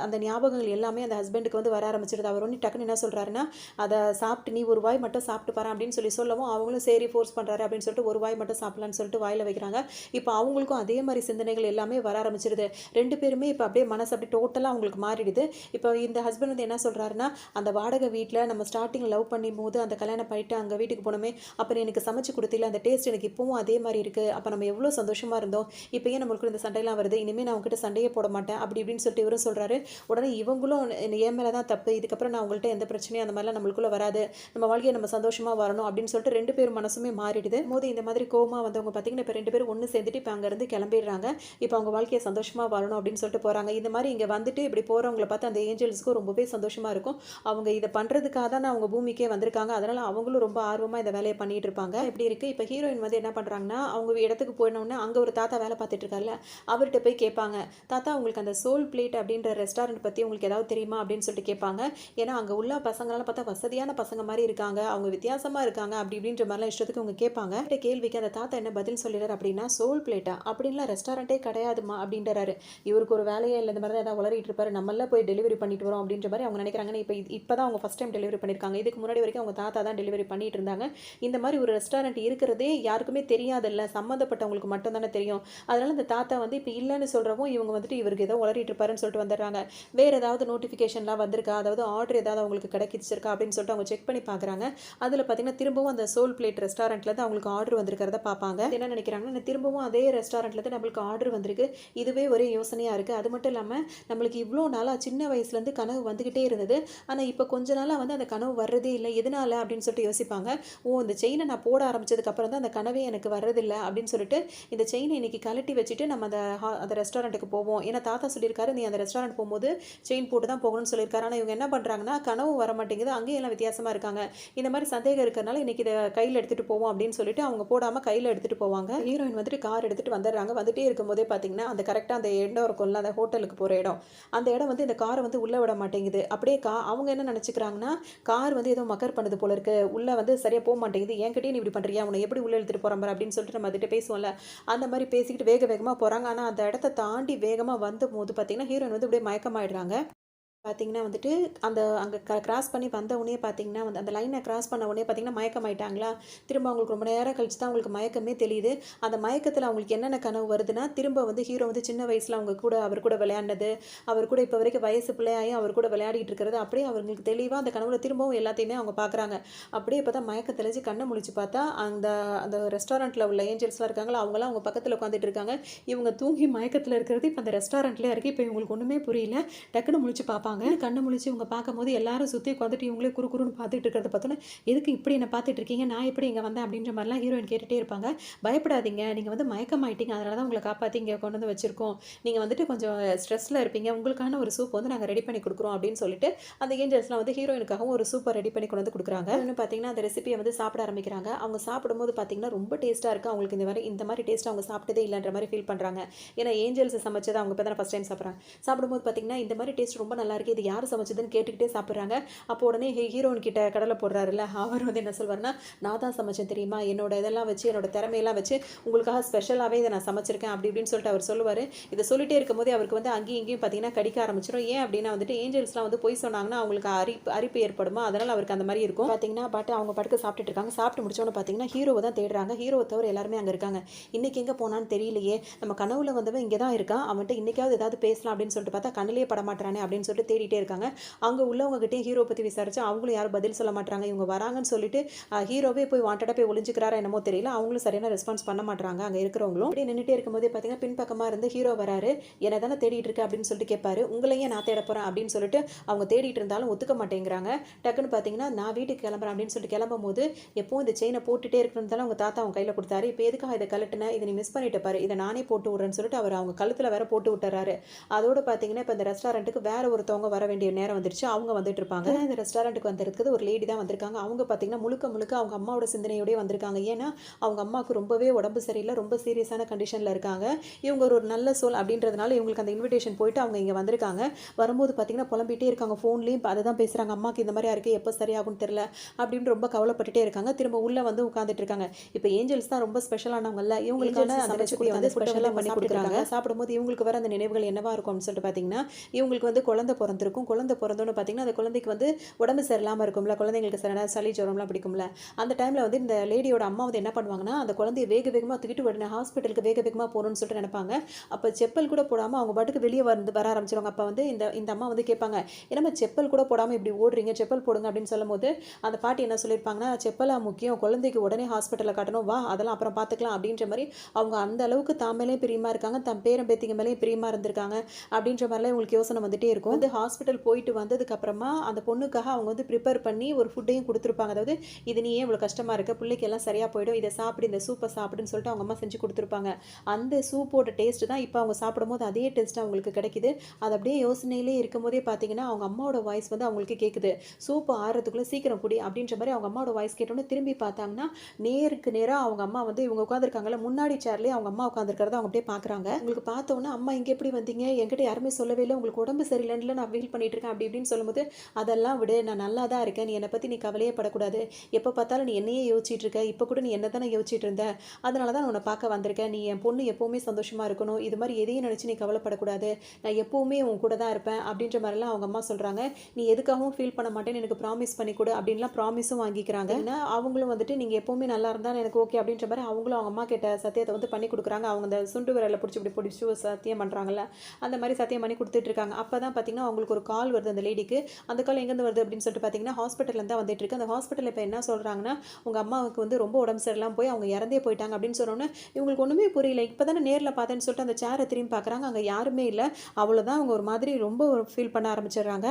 அந்த ஞாபகங்கள் எல்லாமே அந்த ஹஸ்பண்டுக்கு வந்து வர ஆரம்பிச்சிருது. அவர் ஒன்று டக்குன்னு என்ன சொல்கிறாருன்னா, அதை சாப்பிட்டு நீ ஒரு வாய் மட்டும் சாப்பிட்டு பாரு அப்படின்னு சொல்லவும் அவங்களும் சரி ஃபோர்ஸ் ஃபோர்ஸ் பண்ணுறாரு அப்படின்னு சொல்லிட்டு ஒரு வாய் மட்டும் சாப்பிடலான்னு சொல்லிட்டு வாயில் வைக்கிறாங்க. இப்போ அவங்களுக்கும் அதே மாதிரி சிந்தனைகள் எல்லாமே வர ஆரம்பிச்சிருது. 2 பேருமே இப்போ அப்படியே மனசு அப்படியே டோட்டலாக அவங்களுக்கு மாறிடுது. இப்போ இந்த ஹஸ்பண்ட் வந்து என்ன சொல்கிறாருன்னா, அந்த வாடகை வீட்டில் நம்ம ஸ்டார்டிங் லவ் பண்ணும்போது அந்த கல்யாணம் பண்ணிட்டு அங்கே வீட்டுக்கு போனோமே, அப்போ நீ எனக்கு சமைச்சு கொடுத்தில, அந்த டேஸ்ட் எனக்கு இப்போவும் அதே மாதிரி இருக்குது. அப்போ நம்ம எவ்வளோ சந்தோஷமாக இருந்தோம். இப்போ ஏன் நம்மளுக்கு இந்த சண்டையெல்லாம் வருது? இனிமேல் நான் உங்ககிட்ட சண்டையே போட மாட்டேன் அப்படி இப்படின்னு சொல்லிட்டு இவரும் சொல்கிறாரு. உடனே இவங்களும் என் மேலே தான் தப்பு, இதுக்கப்புறம் நான் உங்கள்கிட்ட எந்த பிரச்சனையும் அந்த மாதிரிலாம் நம்மளுக்குள்ளே வராது, நம்ம வாழ்க்கையை நம்ம சந்தோஷமாக வரணும் அப்படின்னு சொல்லிட்டு 2 பேர் மனசுமே மாறிடுது. போது இந்த மாதிரி கோவமாக வந்தவங்க பார்த்தீங்கன்னா இப்போ 2 பேரும் ஒன்று சேர்ந்துட்டு இப்போ அங்கேருந்து கிளம்பிடுறாங்க. இப்போ அவங்க வாழ்க்கையை சந்தோஷமாக வரணும் அப்படின்னு சொல்லிட்டு போகிறாங்க. இந்த மாதிரி இங்கே வந்துட்டு இப்படி போகிறவங்கள பார்த்து அந்த ஏஞ்சல்ஸ்க்கும் ரொம்பவே சந்தோஷமாக இருக்கும். அவங்க இதை பண்ணுறதுக்காக தான் அவங்க பூமிக்கே வந்திருக்காங்க. அதனால் அவங்களும் ரொம்ப ஆர்வமாக இந்த வேலையை பண்ணிட்டு இருப்பாங்க. இப்படி இருக்குது. இப்போ ஹீரோயின் வந்து என்ன பண்ணுறாங்கன்னா, அவங்க இடத்துக்கு போயினோடனே அங்கே ஒரு தாத்தா வேலை பார்த்துட்டு இருக்காருல்ல, அவர்கிட்ட போய் கேட்பாங்க, தாத்தா உங்களுக்கு அந்த சோல் பிளேட் அப்படின்ற ரெஸ்டாரண்ட் பற்றி உங்களுக்கு ஏதாவது தெரியுமா அப்படின்னு சொல்லிட்டு கேட்பாங்க. ஏன்னா அங்கே உள்ள பசங்களெல்லாம் பார்த்தா வசதியான பசங்க மாதிரி இருக்காங்க, அவங்க வித்தியாசமாக இருக்காங்க அப்படி இப்படின்ற மாதிரிலாம் இஷ்டத்துக்கு அவங்க கேட்பாங்க. கேள்விக்கு அந்த தாத்தா என்ன பதில் சொல்லிடுறாரு அப்படின்னா, சோல் பிளேட்டா அப்படின்லாம் ரெஸ்டாரண்ட்டே கிடையாதுமா அப்படின்றாரு. இவருக்கு ஒரு வேலையே இல்லை, இந்த மாதிரி தான் ஏதாவது உளறிட்டு இருப்பாரு, நம்மளாம் போய் டெலிவரி பண்ணிட்டு வரோம் அப்படின்ற மாதிரி அவங்க நினைக்கிறாங்க. இப்போ தான் அவங்க ஃபஸ்ட் டைம் டெலிவரி பண்ணியிருக்காங்க. இதுக்கு முன்னாடி வரைக்கும் அவங்க தாத்தா தான் டெலிவரி பண்ணிட்டு இருந்தாங்க. இந்த மாதிரி ஒரு ரெஸ்டாரண்ட் இருக்கிறதே யாருக்குமே தெரியாதில்ல, சம்மந்தப்பட்டவங்களுக்கு மட்டும் தானே தெரியும். அதனால இந்த தாத்தா வந்து இப்போ இல்லைன்னு சொல்கிறவும் இவங்க வந்துட்டு இவருக்கு ஏதோ உளறிட்டு இருப்பாருன்னு சொல்லிட்டு வந்துடுறாங்க. வேறு ஏதாவது நோட்டிஃபிகேஷன்லாம் வந்திருக்கா, அதாவது ஆர்டர் ஏதாவது அவங்களுக்கு கிடைச்சிருக்கா அப்படின்னு சொல்லிட்டு அவங்க செக் பண்ணி பார்க்குறாங்க. அதில் பார்த்தீங்கன்னா திரும்பவும் அந்த சோல் பிளேட் ரெஸ்டாரண்ட்லேருந்து அவங்களுக்கு ஆர்டர் வந்திருக்கிறத பார்ப்பாங்க. என்ன நினைக்கிறாங்கன்னா, திரும்பவும் அதே ரெஸ்டாரண்ட்லேருந்து நம்மளுக்கு ஆர்டர் வந்திருக்கு, இதுவே ஒரே யோசனையாக இருக்குது. அது மட்டும் இல்லாமல் நம்மளுக்கு இவ்வளோ நாளாக சின்ன வயசுலேருந்து கனவு வந்துக்கிட்டே இருந்தது, ஆனால் இப்போ கொஞ்ச நாளாக வந்து அந்த கனவு வர்றதே இல்லை, எதனால அப்படின்னு சொல்லிட்டு யோசிப்பாங்க. இந்த செயினை நான் போட ஆரம்பிச்சதுக்கப்புறம் தான் அந்த கனவே எனக்கு வர்றதில்லை அப்படின்னு சொல்லிட்டு இந்த செயினை இன்னைக்கு கழட்டி வச்சுட்டு நம்ம அந்த ரெஸ்டாரண்ட்டுக்கு போவோம். ஏன்னா தாத்தா சொல்லியிருக்காரு, நீ அந்த ரெஸ்டாரண்ட் போகும்போது செயின் போட்டு தான் போகணும்னு சொல்லியிருக்காரு. ஆனால் இவங்க என்ன பண்ணுறாங்கன்னா, கனவு வர மாட்டேங்குது, அங்கேயும் எல்லாம் வித்தியாசமாக இருக்காங்க, இந்த மாதிரி சந்தேகம் இருக்கிறனால இன்னைக்கு இதை கையில் எடுத்துகிட்டு போவோம் அப்படின்னு சொல்லிட்டு அவங்க போடாமல் கையில் எடுத்துகிட்டு போவாங்க. ஹீரோயின் வந்துட்டு கார் எடுத்துகிட்டு வந்துடுறாங்க. வந்துட்டே இருக்கும்போதே பார்த்தீங்கன்னா அந்த கரெக்டாக அந்த இடம் இருக்கும்ல, அந்த ஹோட்டலுக்கு போகிற இடம், அந்த இடம் வந்து இந்த காரை வந்து உள்ளே விட மாட்டேங்குது. அப்படியே அவங்க என்ன நினச்சிக்கிறாங்கன்னா, கார் வந்து ஏதோ மக்கர் பண்ணுது போல இருக்கு, உள்ளே வந்து சரியாக போக மாட்டேங்குது, என்கிட்டயே நீ இப்படி பண்ணுறியா, உன்னை எப்படி உள்ளே எடுத்துகிட்டு போகிற அப்படின்னு சொல்லிட்டு நம்ம அதுகிட்ட பேசுவோம்ல, அந்த மாதிரி பேசிக்கிட்டு வேகமாக போகிறாங்க. ஆனால் அந்த இடத்த தாண்டி வேகமாக வந்த போது பார்த்தீங்கன்னா ஹீரோயின் வந்து அப்படியே மயக்கமாயிடுறாங்க. பார்த்தீங்கன்னா வந்துட்டு அங்கே கிராஸ் பண்ணி வந்த உடனே பார்த்தீங்கன்னா வந்து அந்த லைனை கிராஸ் பண்ண உடனே பார்த்தீங்கன்னா மயக்கமாயிட்டாங்களா. திரும்ப அவங்களுக்கு ரொம்ப நேரம் கழிச்சு தான் அவங்களுக்கு மயக்கமே தெரியுது. அந்த மயக்கத்தில் அவங்களுக்கு என்னென்ன கனவு வருதுன்னா, திரும்ப வந்து ஹீரோ வந்து சின்ன வயசில் அவர் கூட விளையாண்டது, அவர் கூட இப்போ வரைக்கும் வயசு பிள்ளையாயும் அவர் கூட விளையாடிட்டு இருக்கிறது, அப்படியே அவங்களுக்கு தெளிவாக அந்த கனவுல திரும்பவும் எல்லாத்தையுமே அவங்க பார்க்குறாங்க. அப்படியே பார்த்தா மயக்கம் தெளிஞ்சு கண்ணை முழிச்சு பார்த்தா அந்த அந்த ரெஸ்டாரண்ட்டில் உள்ள ஏஞ்சல்ஸ்லாம் இருக்காங்களா, அவங்களாம் அவங்க பக்கத்தில் உட்காந்துட்டு இருக்காங்க. இவங்க தூங்கி மயக்கத்தில் இருக்கிறது இப்போ அந்த ரெஸ்டாரண்ட்லேயே இருக்குது. இப்போ இவங்களுக்கு ஒன்றுமே புரியல. டக்குன்னு முழிச்சு பார்ப்பாங்க. கண்ணு முழிச்சு இவங்க பார்க்கும்போது எல்லாரும் சுற்றி உட்காந்துட்டு இவங்களே குறுன்னு பார்த்துட்டு இருக்கிறத பார்த்தோன்னே, எதுக்கு இப்படி என்ன பார்த்துட்டு இருக்கீங்க, நான் எப்படி இங்கே வந்தேன் அப்படின்ற மாதிரிலாம் ஹீரோயின் கேட்டுகிட்டே இருப்பாங்க. பயப்படாதீங்க, நீங்கள் வந்து மயக்கமாயிட்டீங்க, அதனால தான் உங்களை காப்பாற்றி இங்கே கொண்டு வந்து வச்சுருக்கோம், நீங்கள் வந்துட்டு கொஞ்சம் ஸ்ட்ரெஸ்ஸில் இருப்பீங்க, உங்களுக்கான ஒரு சூப் வந்து நாங்கள் ரெடி பண்ணி கொடுக்குறோம் அப்படின்னு சொல்லிட்டு அந்த ஏஞ்சல்ஸ்லாம் வந்து ஹீரோயினுக்காகவும் ஒரு சூப்பை ரெடி பண்ணி கொண்டு வந்து கொடுக்குறாங்க. இன்னும் பார்த்தீங்கன்னா அந்த ரெசிபியை வந்து சாப்பிட ஆரம்பிக்கிறாங்க. அவங்க சாப்பிடும்போது பார்த்தீங்கன்னா ரொம்ப டேஸ்ட்டாக இருக்குது. அவங்களுக்கு இந்த மாதிரி டேஸ்ட் அவங்க சாப்பிட்டதே இல்லைன்ற மாதிரி ஃபீல் பண்ணுறாங்க. ஏன்னா ஏஞ்சல்ஸ் சமைச்சதை அவங்க இப்போ தான் ஃபஸ்ட் டைம் சாப்பிடும்போது பார்த்தீங்கன்னா இந்த மாதிரி டேஸ்ட் ரொம்ப நல்லா இருக்குது, இது யார் சமைச்சதுன்னு கேட்டுக்கிட்டே சாப்பிட்றாங்க. அப்போ உடனே ஹீரோயின் கிட்ட கடலை போடுறாருல்ல, அவர் வந்து என்ன சொல்வார்னா, நான் தான் சமைச்சேன் தெரியுமா, என்னோட இதெல்லாம் வச்சு என்னோட திறமையெல்லாம் வச்சு உங்களுக்காக ஸ்பெஷலாகவே இதை நான் சமைச்சிருக்கேன் அப்படி இப்படின்னு சொல்லிட்டு அவர் சொல்லுவார். இதை சொல்லிட்டே இருக்கும்போது அவருக்கு வந்து அங்கேயும் இங்கேயும் பார்த்தீங்கன்னா கடிக்க ஆரம்பிச்சிடும். ஏன் அப்படின்னா வந்துட்டு ஏஞ்சல்ஸ்லாம் வந்து போய் சொன்னாங்கன்னா அவங்களுக்கு அரிப்பு ஏற்படுமா, அதனால் அவருக்கு அந்த மாதிரி இருக்கும் பார்த்தீங்கன்னா. பட் அவங்க படுக்க சாப்பிட்டுட்டு இருக்காங்க. சாப்பிட்டு முடிச்சோன்னு பார்த்தீங்கன்னா ஹீரோவை தான் தேடுறாங்க. ஹீரோவை தவிர எல்லாருமே அங்கே இருக்காங்க. இன்றைக்கி எங்கே போனான்னு தெரியலையே, நம்ம கனவுல வந்தவன் இங்கே தான் இருக்கான், அவன்கிட்ட இன்றைக்காவது ஏதாவது பேசலாம் அப்படின்னு சொல்லிட்டு பார்த்தா கண்ணிலே படமாட்டானே அப்படின்னு சொல்லிட்டு தேடிட்டே இருக்காங்க. அங்கே உள்ளவங்ககிட்டே ஹீரோ பற்றி விசாரிச்சு அவங்களும் யாரும் பதில் சொல்ல மாட்டாங்க. இவங்க வராங்கன்னு சொல்லிட்டு ஹீரோவே போய் வாண்டடாக போய் ஒளிஞ்சிக்கிறாரா என்னமோ தெரியல, அவங்களும் சரியான ரெஸ்பான்ஸ் பண்ண மாட்டாங்க. அங்கே இருக்கிறவங்களும் அப்படியே நின்றுட்டே இருக்கும்போதே பார்த்தீங்கன்னா பின்பக்கமாக இருந்து ஹீரோ வராரு. என்ன தானே தேடிட்டு இருக்கு அப்படின்னு சொல்லிட்டு கேட்பாரு. உங்களையே நான் தேட போகிறேன் அப்படின்னு சொல்லிட்டு அவங்க தேடிட்டு இருந்தாலும் ஒத்துக்க மாட்டேங்கிறாங்க. டக்குன்னு பார்த்தீங்கன்னா நான் வீட்டுக்கு கிளம்புறேன் அப்படின்னு சொல்லிட்டு கிளம்பும் போது, எப்பவும் இந்த செயினை போட்டுகிட்டே இருக்கணும்னு அவங்க தாத்தா அவங்க கையில் கொடுத்தாரு. இப்போ எதுக்காக இதை கழட்டினேன், இதை நீ மிஸ் பண்ணிட்டு பாரு, இதை நானே போட்டு விட்றேன்னு சொல்லிட்டு அவர் அவங்க கழுத்தில் வேற போட்டு விட்டுறாரு. அதோடு பார்த்தீங்கன்னா இப்போ இந்த ரெஸ்டாரண்ட்டுக்கு வேற ஒருத்தவங்க வர வேண்டிய நேரம் வந்துருச்சு. அவங்க வந்துட்டு இருப்பாங்க. இந்த ரெஸ்டாரண்ட்டுக்கு வந்திருக்குது ஒரு லேடி தான் வந்திருக்காங்க. அவங்க பார்த்தீங்கன்னா முழுக்க அவங்க அம்மாவோட சிந்தனையோடய வந்திருக்காங்க. ஏன்னா அவங்க அம்மாவுக்கு ரொம்பவே உடம்பு சரியில்லை, ரொம்ப சீரியஸான கண்டிஷனில் இருக்காங்க. இவங்க ஒரு நல்ல சோல் அப்படின்றதுனால இவங்களுக்கு அந்த இன்விடேஷன் போயிட்டு அவங்க இங்கே வந்திருக்காங்க. வரும்போது பார்த்தீங்கன்னா புலம்பிகிட்டே இருக்காங்க. ஃபோன்லேயும் அதை தான் பேசுகிறாங்க. அம்மாவுக்கு இந்த மாதிரி இருக்குது, எப்போ சரியாகும்னு தெரியல அப்படின்னு ரொம்ப கவலைப்பட்டுட்டே இருக்காங்க. திரும்ப உள்ளே வந்து உட்காந்துட்டு இருக்காங்க. இப்போ ஏஞ்சல்ஸ் தான் ரொம்ப ஸ்பெஷலானவங்கல்ல, இவங்களுக்கான அந்த ரெசிபியை வந்து ஸ்பெஷலாக பண்ணி கொடுக்குறாங்க. சாப்பிடும்போது இவங்களுக்கு வர அந்த நினைவுகள் என்னவா இருக்கும்னு சொல்லிட்டு பார்த்தீங்கன்னா, இவங்களுக்கு வந்து குழந்தை பிறந்திருக்கும். குழந்தை பிறந்தோன்னு பார்த்தீங்கன்னா, அந்த குழந்தைக்கு வந்து உடம்பு சரியில்லாம இருக்கும்ல, குழந்தைங்களுக்கு சளி, ஜுரம்லாம் பிடிக்கும்ல. அந்த டைம்ல வந்து இந்த லேடியோட அம்மா வந்து என்ன பண்ணுவாங்கன்னா, அந்த குழந்தைய வேக வேகமா தூக்கிட்டு உடனே ஹாஸ்பிட்டலுக்கு வேக வேகமா போணும்னு சொல்லிட்டு நெனைப்பாங்க. அப்ப செப்பல் கூட போடாம அவங்க பாட்டுக்கு வெளிய வர ஆரம்பிச்சுருவாங்க. அப்ப வந்து இந்த இந்த அம்மா வந்து கேட்பாங்க, "என்னம்மா செப்பல் கூட போடாம இப்படி ஓடுறீங்க? செப்பல் போடுங்க" அப்படின்னு சொல்லும்போது, அந்த பாட்டி என்ன சொல்லியிருப்பாங்கன்னா, "செப்பலா முக்கியம்? குழந்தைக்கு உடனே ஹாஸ்பிட்டல்ல காட்டணும். வா அதெல்லாம் அப்புறம் பார்த்துக்கலாம்" அப்படின்ற மாரி அவங்க அந்த அளவுக்கு தான் மேலயும் பிரியமா இருக்காங்க. தன் பேரன், பேத்திங்க மேலயும் பிரியமா இருந்திருக்காங்க. அப்படின்ற மாரிலாம் இவங்களுக்கு யோசனை வந்துட்டே இருக்கும். வந்து ஹாஸ்பிட்டல் போயிட்டு வந்ததுக்கு அப்புறமா அந்த பொண்ணுக்காக அவங்க வந்து பிரிப்பேர் பண்ணி ஒரு ஃபுட்டையும் குடுத்துருப்பாங்க. அதாவது, "இது நீ ஏன் இவ்வளோ கஷ்டமா இருக்க? புள்ளைக்கு எல்லாம் சரியா போயிடும். இத சாப்பிடு, இந்த சூப்ப சாப்பிடுன்னு" சொல்லிட்டு அவங்க அம்மா செஞ்சு குடுத்துருப்பாங்க. அந்த சூப்போட டேஸ்ட் தான் இப்ப அவங்க சாப்பிடும்போது அதே டேஸ்ட் அவங்களுக்கு கிடைக்குது. அது அப்படியே யோசனையிலே இருக்கும்போதே பார்த்தீங்கன்னா, அவங்க அம்மாவோட வாய்ஸ் வந்து அவங்களுக்கு கேட்குது. "சூப்பு ஆறுறதுக்குள்ள சீக்கிரம் குடி" அப்படின்ற மாரி அவங்க அம்மாவோட வாய்ஸ் கேட்டோனே திரும்பி பார்த்தாங்கன்னா, நேருக்கு நேரா அவங்க அம்மா வந்து இவங்க உட்கார்ந்துருக்காங்கல்ல, முன்னாடி சேர்லயே அவங்க அம்மா உட்கார்ந்துருக்கிறத அவங்க அப்படியே பார்க்குறாங்க. உங்களுக்கு பார்த்தோனே, "அம்மா இங்க எப்படி வந்தீங்க? என்கிட்ட யாருமே சொல்லவே இல்ல. உங்களுக்கு உடம்பு சரியில்லன்ல நான் ஃபீல் பண்ணிட்டு இருக்கேன்" அப்படி இப்படின்னு சொல்லும்போது, "அதெல்லாம் விடு. நான் நல்லா தான் இருக்கேன். நீ என்ன பத்தி நீ கவலையே படக்கூடாது. எப்ப பார்த்தாலும் நீ என்னையே யோசிச்சுட்டு இருக்க. இப்ப கூட நீ என்ன தானே யோசிச்சுட்டு இருந்த. அதனால தான் நான் உன்ன பார்க்க வந்திருக்கேன். நீ என் பொண்ணு எப்பவுமே சந்தோஷமா இருக்கணும். இது மாரி எதையும் நினைச்சு நீ கவலைப்படக்கூடாது. நான் எப்பவுமே உன் கூட தான் இருப்பேன்" அப்படின்ற மாரிலாம் அவங்க அம்மா சொல்றாங்க. "நீ எதுக்காகவும் ஃபீல் பண்ண மாட்டேன்னு எனக்கு ப்ராமிஸ் பண்ணி குடு" அப்படின்லாம் ப்ராமிஸும் வாங்கிக்கிறாங்க. ஏன்னா அவங்களும் வந்துட்டு நீங்க எப்பவுமே நல்லா இருந்தா எனக்கு ஓகே அப்படின்ற மாரி அவங்களும் அவங்க அம்மா கிட்ட சத்தியத்த வந்து பண்ணி குடுக்குறாங்க. அவங்க அந்த சுண்டு விரல புடிச்சு இப்படி புடிச்சு சத்தியம் பண்றாங்கல்ல, அந்த மாரி சத்தியம் பண்ணி குடுத்துட்டு இருக்காங்க. அப்பதான் பார்த்தீங்கன்னா, அவங்களுக்கு ஒரு கால் வருது அந்த லேடிக்கு. அந்த கால் எங்கேருந்து வருது அப்படின்னு சொல்லிட்டு பார்த்தீங்கன்னா, ஹாஸ்பிட்டல்லேருந்து தான் வந்துட்டு இருக்கு. அந்த ஹாஸ்பிட்டல்ல இப்ப என்ன சொல்றாங்கன்னா, "உங்க அம்மாவுக்கு வந்து ரொம்ப உடம்பு சரியில்லாம போய் அவங்க இறந்தே போயிட்டாங்க" அப்படின்னு சொன்னோனே, இவங்களுக்கு ஒண்ணுமே புரியல. இப்ப தானே நேர்ல பார்த்தேன்னு சொல்லிட்டு அந்த சேர திரும்பி பார்க்குறாங்க. அங்க யாருமே இல்ல. அவ்வளோதான் அவங்க ஒரு மாதிரி ரொம்ப ஃபீல் பண்ண ஆரம்பிச்சுடுறாங்க.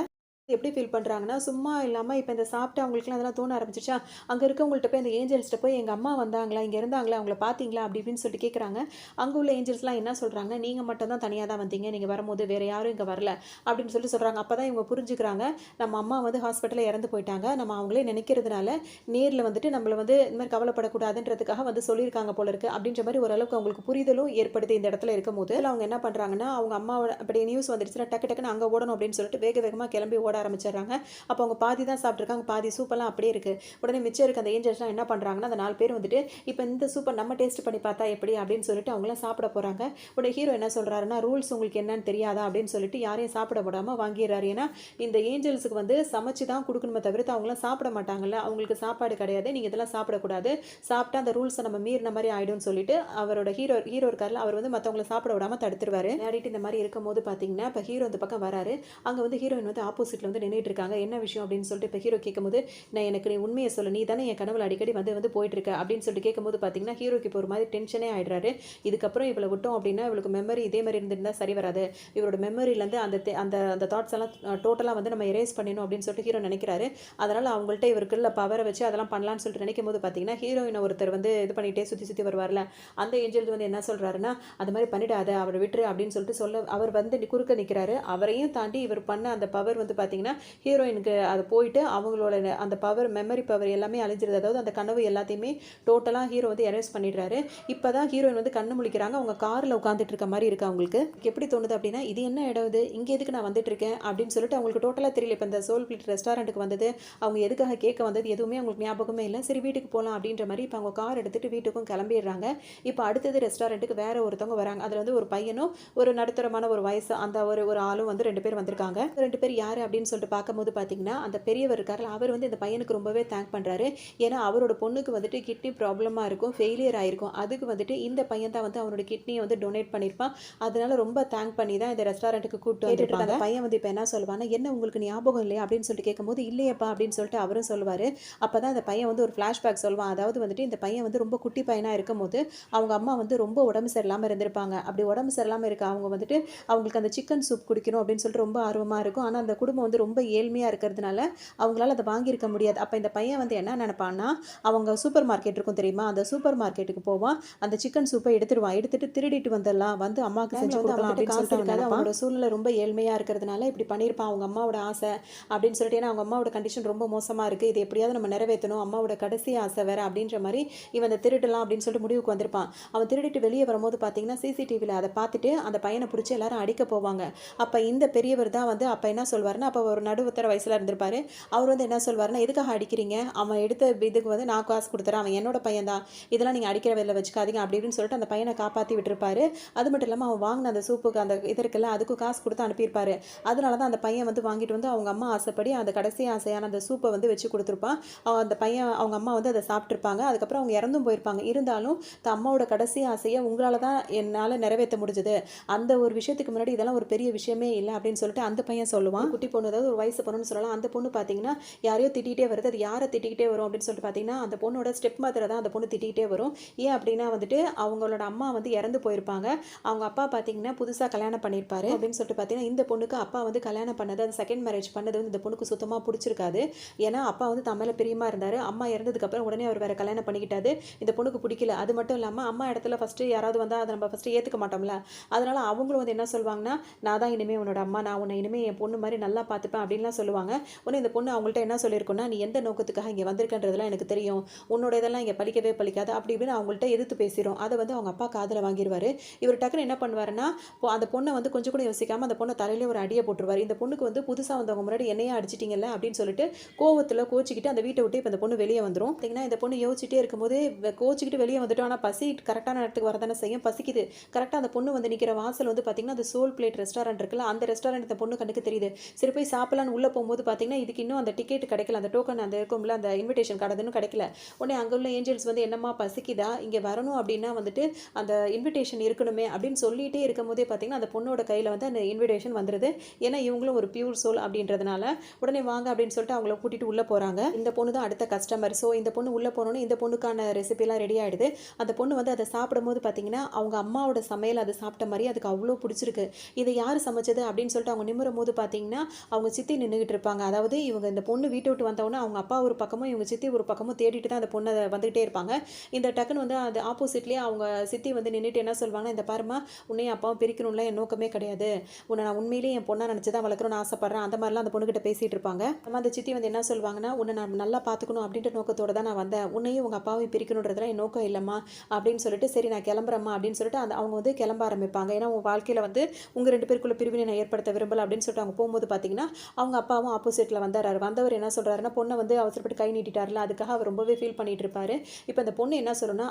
எப்படி ஃபீல் பண்றாங்கன்னா, சும்மா இல்லாம இப்ப இந்த சாப்பிட்டு அவங்களுக்குலாம் அதெல்லாம் தோண ஆரம்பிச்சுருச்சா, அங்க இருக்கவங்கள்ட்ட போய் அந்த ஏஞ்சல்ஸ்ட்ட போய், "எங்க அம்மா வந்தாங்களா? இங்க இருந்தாங்களா? அவங்கள பார்த்தீங்களா?" அப்படி இப்படின்னு சொல்லிட்டு கேட்குறாங்க. அங்க உள்ள ஏஞ்சல்ஸ்லாம் என்ன சொல்றாங்க, "நீங்க மட்டும் தான் தனியா தான் வந்தீங்க. நீங்க வரும்போது வேற யாரும் இங்க வரல." அப்படின்னு சொல்லி சொல்றாங்க. அப்பதான் இவங்க புரிஞ்சுக்கிறாங்க, நம்ம அம்மா வந்து ஹாஸ்பிட்டல்ல இறந்து போயிட்டாங்க. நம்ம அவங்களே நினைக்கிறதுனால, நேர்ல வந்துட்டு நம்மள வந்து இந்த மாரி கவலைப்படக்கூடாதுன்றதுக்காக வந்து சொல்லியிருக்காங்க போல இருக்கு. அப்படின்ற மாரி ஓரளவுக்கு அவங்களுக்கு புரிதலும் ஏற்படுது இந்த இடத்துல இருக்கும்போது. அவங்க என்ன பண்றாங்கன்னா, அவங்க அம்மாவோட அப்படி நியூஸ் வந்துருச்சுன்னா, டக்கு டக்குன்னு அங்க ஓடணும் அப்படின்னு சொல்லிட்டு வேக வேகமா கிளம்பி ஓட ஆரம்பிச்சுடுறாங்க. அப்போ அவங்க பாதி தான் சாப்பிட்டுருக்காங்க. பாதி சூப்பெல்லாம் அப்படியே இருக்கு. உடனே மிச்சம் இருக்க அந்த ஏஞ்சல்ஸ்லாம் என்ன பண்றாங்கன்னா, அந்த 4 பேர் வந்துட்டு, "இப்ப இந்த சூப்ப நம்ம டேஸ்ட் பண்ணி பார்த்தா எப்படி?" அப்படின்னு சொல்லிட்டு அவங்கலாம் சாப்பிட போறாங்க. உடனே ஹீரோ என்ன சொல்றாருன்னா, "ரூல்ஸ் உங்களுக்கு என்னன்னு தெரியாதா?" அப்படின்னு சொல்லிட்டு யாரையும் சாப்பிட விடாம வாங்கிர்றாரு. ஏன்னா, இந்த ஏஞ்சல்ஸ்க்கு வந்து சமைச்சு தான் குடுக்கணுமே தவிர்த்து அவங்கலாம் சாப்பிட மாட்டாங்கல்ல. அவங்களுக்கு சாப்பாடு கிடையாது. நீங்க இதெல்லாம் சாப்பிடக்கூடாது. சாப்பிட்டா அந்த ரூல்ஸ நம்ம மீறின மாரி ஆயிடும்னு சொல்லிட்டு, அவரோட ஹீரோ ஹீரோ இருக்கார்ல, அவர் வந்து மத்தவங்கள சாப்பிட விடாம தடுத்துருவாரு. விளையாடிட்டு இந்த மாரி இருக்கும்போது பார்த்தீங்கன்னா, இப்ப ஹீரோ இந்த பக்கம் வராரு. அங்க வந்து ஹீரோயின் வந்து ஆப்போசிட்ல வந்து நின்னுட்டு இருக்காங்க. "என்ன விஷயம்?" அப்படின்னு சொல்லிட்டு இப்ப ஹீரோ கேட்கும்போது, எனக்கு நீ உண்மைய சொல்லு. நீ தானே என் கனவுல அடிக்கடி வந்து வந்து போயிட்டு இருக்க" அப்படின்னு சொல்லிட்டு கேட்கும்போது பார்த்தீங்கன்னா, ஹீரோக்கு இப்போ ஒரு மாதிரி டென்ஷனே ஆயிடுறாரு. இதுக்கப்புறம் இவள விட்டோம் அப்படின்னா, இவளுக்கு மெமரி இதே மாரி இருந்திருந்தா சரி வராது. இவரோட மெமரியிலேருந்து அந்த அந்த அந்த தாட்ஸ் எல்லாம் டோட்டலா வந்து நம்ம எரேஸ் பண்ணிடணும் அப்படின்னு சொல்லிட்டு ஹீரோ நினைக்கிறாரு. அதனால அவங்கள்ட்ட இவருக்குள்ள பவர வச்சு அதெல்லாம் பண்ணலான்னு சொல்லிட்டு நினைக்கும்போது பார்த்தீங்கன்னா, ஹீரோயின ஒருத்தர் வந்து இது பண்ணிட்டே சுத்தி சுத்தி வருவார்ல, அந்த ஏஞ்சல் வந்து என்ன சொல்றாருன்னா, "அது மாரி பண்ணிடாத. அவர விட்டுரு" அப்படின்னு சொல்லிட்டு அவர் வந்து குறுக்க நிக்கிறாரு. அவரையும் தாண்டி இவர் பண்ண அந்த பவர் வந்து பார்த்தீங்கன்னா, ஹீரோயினுக்கு அது போயிட்டு அவங்களோட அந்த பவர் மெமரி பவர் எல்லாமே அழிஞ்சிருது. அதாவது அந்த கனவு எல்லாத்தையுமே டோட்டலா ஹீரோ வந்து எரேஸ் பண்ணிடுறாரு. இப்பதான் ஹீரோயின் வந்து கண்ணு முழிக்கிறாங்க. அவங்க கார்ல உட்கார்ந்துட்டு இருக்க மாரி இருக்கு அவங்களுக்கு. எப்படி தோணுது அப்படின்னா, "இது என்ன இடம் இது? இங்க எதுக்கு நான் வந்துட்டு இருக்கேன்?" அப்படின்னு சொல்லிட்டு அவங்களுக்கு டோட்டலா தெரியல. இப்ப இந்த சோல் பிளிட் ரெஸ்டாரண்ட்டுக்கு வந்தது, அவங்க எதுக்காக கேட்க வந்தது எதுவுமே அவங்களுக்கு ஞாபகமே இல்ல. சரி வீட்டுக்கு போலாம் அப்படின்ற மாரி இப்ப அவங்க கார் எடுத்துட்டு வீட்டுக்கும் கிளம்பிடுறாங்க. இப்ப அடுத்தது ரெஸ்டாரண்ட்டுக்கு வேற ஒருத்தவங்க வராங்க. அதுல வந்து ஒரு பையனும், ஒரு நடுத்தரமான ஒரு வயசு அந்த ஒரு ஒரு ஆளும் வந்து 2 பேர் வந்திருக்காங்க. 2 பேர் யாரு அப்படின்னு சொல்லிட்டு பார்க்கும்போது பார்த்தீங்கன்னா, அந்த பெரியவர் இருக்கார்ல, அவர் வந்து இந்த பையனுக்கு ரொம்பவே தேங்க் பண்றாரு. ஏன்னா அவரோட பொண்ணுக்கு வந்துட்டு கிட்னி ப்ராப்ளமா இருக்கும். ஃபெயிலியர் ஆயிருக்கும். அதுக்கு வந்துட்டு இந்த பையன் தான் வந்து அவனோட கிட்னிய வந்து டொனேட் பண்ணியிருப்பான். அதனால ரொம்ப தேங்க் பண்ணி தான் இந்த ரெஸ்டாரண்ட்டுக்கு கூட்டிட்டு வந்திருப்பாங்க. அந்த பையன் வந்து இப்ப என்ன சொல்லுவான்னா, "என்ன உங்களுக்கு ஞாபகம் இல்லையா?" அப்படின்னு சொல்லிட்டு கேட்கும்போது, "இல்லையேப்பா" அப்படின்னு சொல்லிட்டு அவரும் சொல்லுவாரு. அப்பதான் அந்த பையன் வந்து ஒரு ஃபிளாஷ்பேக் சொல்லுவான். அதாவது வந்துட்டு இந்த பையன் வந்து ரொம்ப குட்டி பையனா இருக்கும்போது, அவங்க அம்மா வந்து ரொம்ப உடம்பு சரியில்லாம இருந்திருப்பாங்க. அப்படி உடம்பு சரியில்லாம இருக்க அவங்க வந்துட்டு அவங்களுக்கு அந்த சிக்கன் சூப் குடிக்கணும் அப்படின்னு சொல்லிட்டு ரொம்ப ஆர்வமா இருக்கும். ஆனா அந்த குடும்பம் வந்து ரொம்ப ஏழ்மையா இருக்கிறதுனால அவங்களால அத வாங்கியிருக்க முடியாது. அப்ப இந்த பையன் வந்து என்ன நெனைப்பான்னா, அவங்க சூப்பர் மார்க்கெட் இருக்கும் தெரியுமா? அந்த சூப்பர் மார்க்கெட்டுக்கு போவான். அந்த சிக்கன் சூப்ப எடுத்துருவான். எடுத்துட்டு திருடிட்டு வந்துரலாம். வந்து அம்மாக்கு செஞ்சு குடுக்கலாம் அப்படின்னு சொல்லிட்டு அவன் நெனைப்பான். அவனோட சூழ்நிலை ரொம்ப ஏழ்மையா இருக்கிறதுனால இப்படி பண்ணியிருப்பான். அவங்க அம்மாவோட ஆசை அப்படின்னு சொல்லிட்டு. ஏன்னா அவங்க அம்மாவோட கண்டிஷன் ரொம்ப மோசமா இருக்கு. இது எப்படியாவது நம்ம நிறைவேத்தணும். அம்மாவோட கடைசி ஆசை வேற அப்படின்ற மாரி இவன் அத திருடலாம் அப்படின்னு சொல்லிட்டு முடிவுக்கு வந்திருப்பான். அவன் திருடிட்டு வெளிய வரும்போது பார்த்தீங்கன்னா, சிசிடிவில அத பார்த்துட்டு அந்த பையன புடிச்சு எல்லாரும் அடிக்க போவாங்க. அப்ப இந்த பெரியவர் தான் வந்து அப்ப என்ன சொல்வாருன்னா, அப்போ ஒரு நடுவுத்தர வயசில் இருந்திருப்பாரு. அவர் வந்து என்ன சொல்வாருன்னா, எதுக்காக அடிக்கிறீங்க? அவன் எடுத்த இதுக்கு வந்து நான் காசு கொடுத்துறேன். அவன் என்னோட பையன் தான். இதெல்லாம் நீங்கள் அடிக்கிற வேலையில் வச்சுக்காதீங்க அப்படி இப்படின்னு சொல்லிட்டு அந்த பையனை காப்பாற்றி விட்டுருப்பாரு. அது மட்டும் இல்லாமல் அவன் வாங்கின அந்த சூப்புக்கு அந்த இது இருக்குல்ல, அதுக்கும் காசு கொடுத்து அனுப்பியிருப்பாரு. அதனால தான் அந்த பையன் வந்து வாங்கிட்டு வந்து அவங்க அம்மா ஆசைப்படி அந்த கடைசி ஆசையான அந்த சூப்பை வந்து வச்சு கொடுத்துருப்பான். அந்த பையன் அவங்க அம்மா வந்து அதை சாப்பிட்ருப்பாங்க. அதுக்கப்புறம் அவங்க இறந்தும் போயிருப்பாங்க. இருந்தாலும் அம்மாவோட கடைசி ஆசையை உங்களால் தான் என்னால் நிறைவேற்ற முடிஞ்சது. அந்த ஒரு விஷயத்துக்கு முன்னாடி இதெல்லாம் ஒரு பெரிய விஷயமே இல்லை அப்படின்னு சொல்லிட்டு அந்த பையன் சொல்லுவான். குட்டி பொண்ணு, அதாவது ஒரு வயசு பொண்ணுன்னு சொல்லலாம். அந்த பொண்ணு பார்த்தீங்கன்னா யாரையோ திட்டிகிட்டே வருது. அது யாரை திட்டிக்கிட்டே வரும் அப்படின்னு சொல்லிட்டு பார்த்தீங்கன்னா அந்த பொண்ணோட ஸ்டெப் மதரை தான் அந்த பொண்ணு திட்டிகிட்டே வரும். ஏன் அப்படின்னா வந்துட்டு அவங்களோட அம்மா வந்து இறந்து போயிருப்பாங்க. அவங்க அப்பா பார்த்தீங்கன்னா புதுசாக கல்யாணம் பண்ணியிருப்பாரு அப்படின்னு சொல்லிட்டு பார்த்தீங்கன்னா இந்த பொண்ணுக்கு அப்பா வந்து கல்யாணம் பண்ணது, அது செகண்ட் மேரேஜ் பண்ணது வந்து இந்த பொண்ணுக்கு சுத்தமாக பிடிச்சிருக்காது. ஏன்னா அப்பா வந்து தமிழ பிரியமாக இருந்தார். அம்மா இறந்ததுக்கப்புறம் உடனே அவர் வேறு கல்யாணம் பண்ணிக்கிட்டாரு. இந்த பொண்ணுக்கு பிடிக்கல. அது மட்டும் இல்லாமல் அம்மா இடத்துல ஃபஸ்ட்டு யாராவது வந்தால் அதை நம்ம ஃபஸ்ட்டு ஏற்றுக்க மாட்டோம்ல. அதனால் அவங்களும் வந்து என்ன சொல்லுவாங்கன்னா, நான் தான் இனிமேல் உன்னோட அம்மா, நான் உன்னை இனிமேல் என் பொண்ணு மாதிரி நல்லா பார்த்துப்பேன் அப்படின்லாம் சொல்லுவாங்க. உடனே இந்த பொண்ணு அவங்கள்ட்ட என்ன சொல்லியிருக்குன்னா, நீ எந்த நோக்கத்துக்காக இங்கே வந்திருக்கன்றதெல்லாம் எனக்கு தெரியும், உன்னோட இதெல்லாம் இங்கே பலிக்கவே பலிக்காது அப்படி இப்படின்னு அவங்கள்ட்ட எதிர்த்து பேசிடும். அதை வந்து அவங்க அப்பா காதில் வாங்கிடுவார். இவர் டக்குன்னு என்ன பண்ணுவாருன்னா, அந்த பொண்ணை வந்து கொஞ்சம் கூட யோசிக்காமல் அந்த பொண்ணை தலையிலே ஒரு அடியை போட்டுருவார். இந்த பொண்ணுக்கு வந்து புதுசாக வந்தவங்க முன்னாடி என்னையா அடிச்சிட்டிங்கல்ல அப்படின்னு சொல்லிட்டு கோவத்தில் கோச்சிக்கிட்டு அந்த வீட்டை விட்டு இப்போ இந்த பொண்ணு வெளியே வந்துடும். பார்த்தீங்கன்னா இந்த பொண்ணு யோசிச்சுட்டே இருக்கும்போது கோச்சிக்கிட்டு வெளியே வந்துட்டோம். ஆனால் பசி கரெக்டான நேரத்துக்கு வரதானே செய்யும். பசிக்குது. கரெக்டாக அந்த பொண்ணு வந்து நிற்கிற வாசல் வந்து பார்த்தீங்கன்னா அந்த சோல் பிளேட் ரெஸ்டாரண்ட் இருக்குல்ல, அந்த ரெஸ்டாரண்ட் இந்த பொண்ணு கண்ணுக்கு தெரியுது. சரி போய் சாப்பிடலான்னு உள்ளே போகும்போது பார்த்தீங்கன்னா இதுக்கு இன்னும் அந்த டிக்கெட் கிடைக்கல, அந்த டோக்கன் அந்த இருக்கும்ல, அந்த இன்விடேஷன் கார்டு இன்னும் கிடைக்கல. உடனே அங்கே உள்ள ஏஞ்சல்ஸ் வந்து என்னம்மா பசிக்குதா, இங்கே வரணும் அப்படின்னா வந்துட்டு அந்த இன்விடேஷன் இருக்கணுமே அப்படின்னு சொல்லிகிட்டே இருக்கும் போதே பார்த்தீங்கன்னா அந்த பொண்ணோட கையில் வந்து அந்த இன்விடேஷன் வந்துடுது. ஏன்னா இவங்களும் ஒரு பியூர் சோல் அப்படின்றதுனால உடனே வாங்க அப்படின்னு சொல்லிட்டு அவங்கள கூட்டிகிட்டு உள்ளே போகிறாங்க. இந்த பொண்ணு தான் அடுத்த கஸ்டமர். ஸோ இந்த பொண்ணு உள்ளே போனோன்னே இந்த பொண்ணுக்கான ரெசிபிலாம் ரெடி ஆகிடுது. அந்த பொண்ணு வந்து அதை சாப்பிடும்போது பார்த்தீங்கன்னா அவங்க அம்மாவோட சமையல் அதை சாப்பிட்ட மாதிரி அதுக்கு அவ்வளோ பிடிச்சிருக்கு. இதை யார் சமைச்சது அப்படின்னு சொல்லிட்டு அவங்க நிமிரும் போது பார்த்தீங்கன்னா அவங்க சித்தி நின்றுகிட்டு இருப்பாங்க. அதாவது இவங்க இந்த பொண்ணு வீட்டை விட்டு வந்தவொடனே அவங்க அப்பா ஒரு பக்கமும் இவங்க சித்தி ஒரு பக்கமும் தேடிட்டு தான் அந்த பொண்ணை வந்துகிட்டே இருப்பாங்க. இந்த டக்குன்னு வந்து அது ஆப்போசிட்லேயே அவங்க சித்தி வந்து நின்றுட்டு என்ன சொல்லுவாங்கன்னா, இந்த பாருமா உன்னையும் அப்பாவும் பிரிக்கணும்ல என் நோக்கமே கிடையாது, உன்னை நான் உண்மையிலேயே என் பொண்ணை நினச்சி தான் வளர்க்கணும்னு ஆசைப்பட்றேன், அந்த மாதிரிலாம் அந்த பொண்ணுகிட்ட பேசிகிட்டு இருப்பாங்க. நம்ம அந்த சித்தி வந்து என்ன சொல்லுவாங்கன்னா, உன்னை நான் நல்லா பார்த்துக்கணும் அப்படின்ற நோக்கத்தோடு தான் நான் வந்தேன், உன்னையும் உங்கள் அப்பாவையும் பிரிக்கணுன்றதுலாம் என் நோக்கம் இல்லைம்மா அப்படின்னு சொல்லிட்டு சரி நான் கிளம்புறேம்மா அப்படின்னு சொல்லிட்டு அவங்க வந்து கிளம்ப ஆரம்பிப்பாங்க. ஏன்னா உங்கள் வாழ்க்கையில் வந்து உங்கள் 2 பேருக்குள்ள பிரிவினை நான் ஏற்படுத்த விரும்பலை அப்படின்னு சொல்லிட்டு அவங்க போகும்போது பார்த்தீங்கன்னா அவங்க அப்பாவும் ஆப்போசிட்டில் வந்தார். வந்தவர் என்ன சொல்கிறாருன்னா, பொண்ணை வந்து அவசரப்பட்டு கை நீட்டிட்டார்ல, அதுக்காக அவர் ரொம்பவே ஃபீல் பண்ணிட்டு இருப்பாரு. இப்போ அந்த பொண்ணு என்ன சொல்லணும்னா,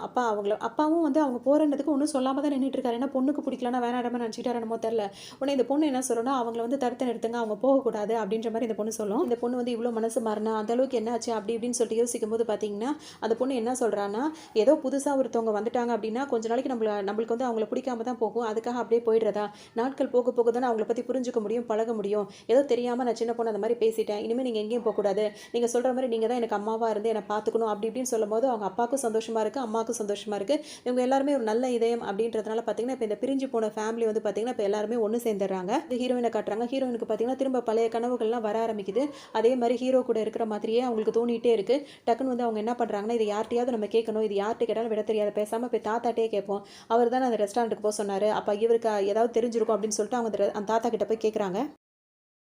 அப்பாவும் வந்து அவங்க போகிறதுக்கு ஒன்றும் சொல்லாமல் தான் நின்றுட்டு இருக்காரு. ஏன்னா பொண்ணுக்கு பிடிக்கலன்னா வேணாடாம நினச்சிட்டாரு என்னமோ தெரியல. உடனே இந்த பொண்ணு என்ன சொல்லணும்னா, அவங்கள வந்து தடுத்து நிறுத்துங்க, அவங்க போகக்கூடாது அப்படின்ற மாதிரி இந்த பொண்ணு சொல்லும். இந்த பொண்ணு வந்து இவ்வளோ மனசு மாறினா அந்த அளவுக்கு என்ன ஆச்சு அப்படி இப்படின்னு சொல்லிட்டு யோசிக்கும் போது பார்த்தீங்கன்னா அந்த பொண்ணு என்ன சொல்கிறான்னா, ஏதோ புதுசாக ஒருத்தவங்க வந்துட்டாங்க அப்படின்னா கொஞ்ச நாளைக்கு நம்மளுக்கு வந்து அவங்கள பிடிக்காம தான் போகும், அதுக்காக அப்படியே போயிடுறதா, நாட்கள் போக போக தானே அவங்கள பற்றி புரிஞ்சுக்க முடியும், பழக முடியும். ஏதோ தெரியாமல் நான் சின்ன பொண்ணு அந்த மாதிரி பேசிட்டேன், இனிமேல் நீங்கள் எங்கேயும் போகக்கூடாது, நீங்கள் சொல்கிற மாதிரி நீங்கள் தான் எனக்கு அம்மாவாக இருந்து என்னை பார்த்துக்கணும் அப்படி இப்படின்னு சொல்லும் போது அவங்க அப்பாவுக்கும் சந்தோஷமாக இருக்குது, அம்மாவுக்கும் சந்தோஷமாக இருக்குது. இவங்க எல்லாருமே ஒரு நல்ல இதயம் அப்படின்றதுனால பார்த்தீங்கன்னா இப்போ இந்த பிரிஞ்சு போன ஃபேமிலி வந்து பார்த்தீங்கன்னா இப்போ எல்லாருமே ஒன்று சேர்ந்துடுறாங்க. இந்த ஹீரோயினை காட்டுறாங்க. ஹீரோயினுக்கு பார்த்தீங்கன்னா திரும்ப பழைய கனவுகள்லாம் வர ஆரம்பிக்குது. அதே மாதிரி ஹீரோ கூட இருக்கிற மாதிரியே அவங்களுக்கு தோணிகிட்டே இருக்குது. டக்குன்னு வந்து அவங்க என்ன பண்ணுறாங்கன்னா, இது யார்ட்டையாவது நம்ம கேட்கணும், இது யார்கிட்ட கேட்டாலும் விட தெரியாது, பேசாமல் போய் தாத்தாட்டே கேட்போம், அவர் தான் அந்த ரெஸ்டாரண்ட்டுக்கு போக சொன்னார், அப்போ இவருக்கு ஏதாவது தெரிஞ்சிருக்கும் அப்படின்னு சொல்லிட்டு அவங்க அந்த தாத்தா கிட்ட போய் கேட்குறாங்க.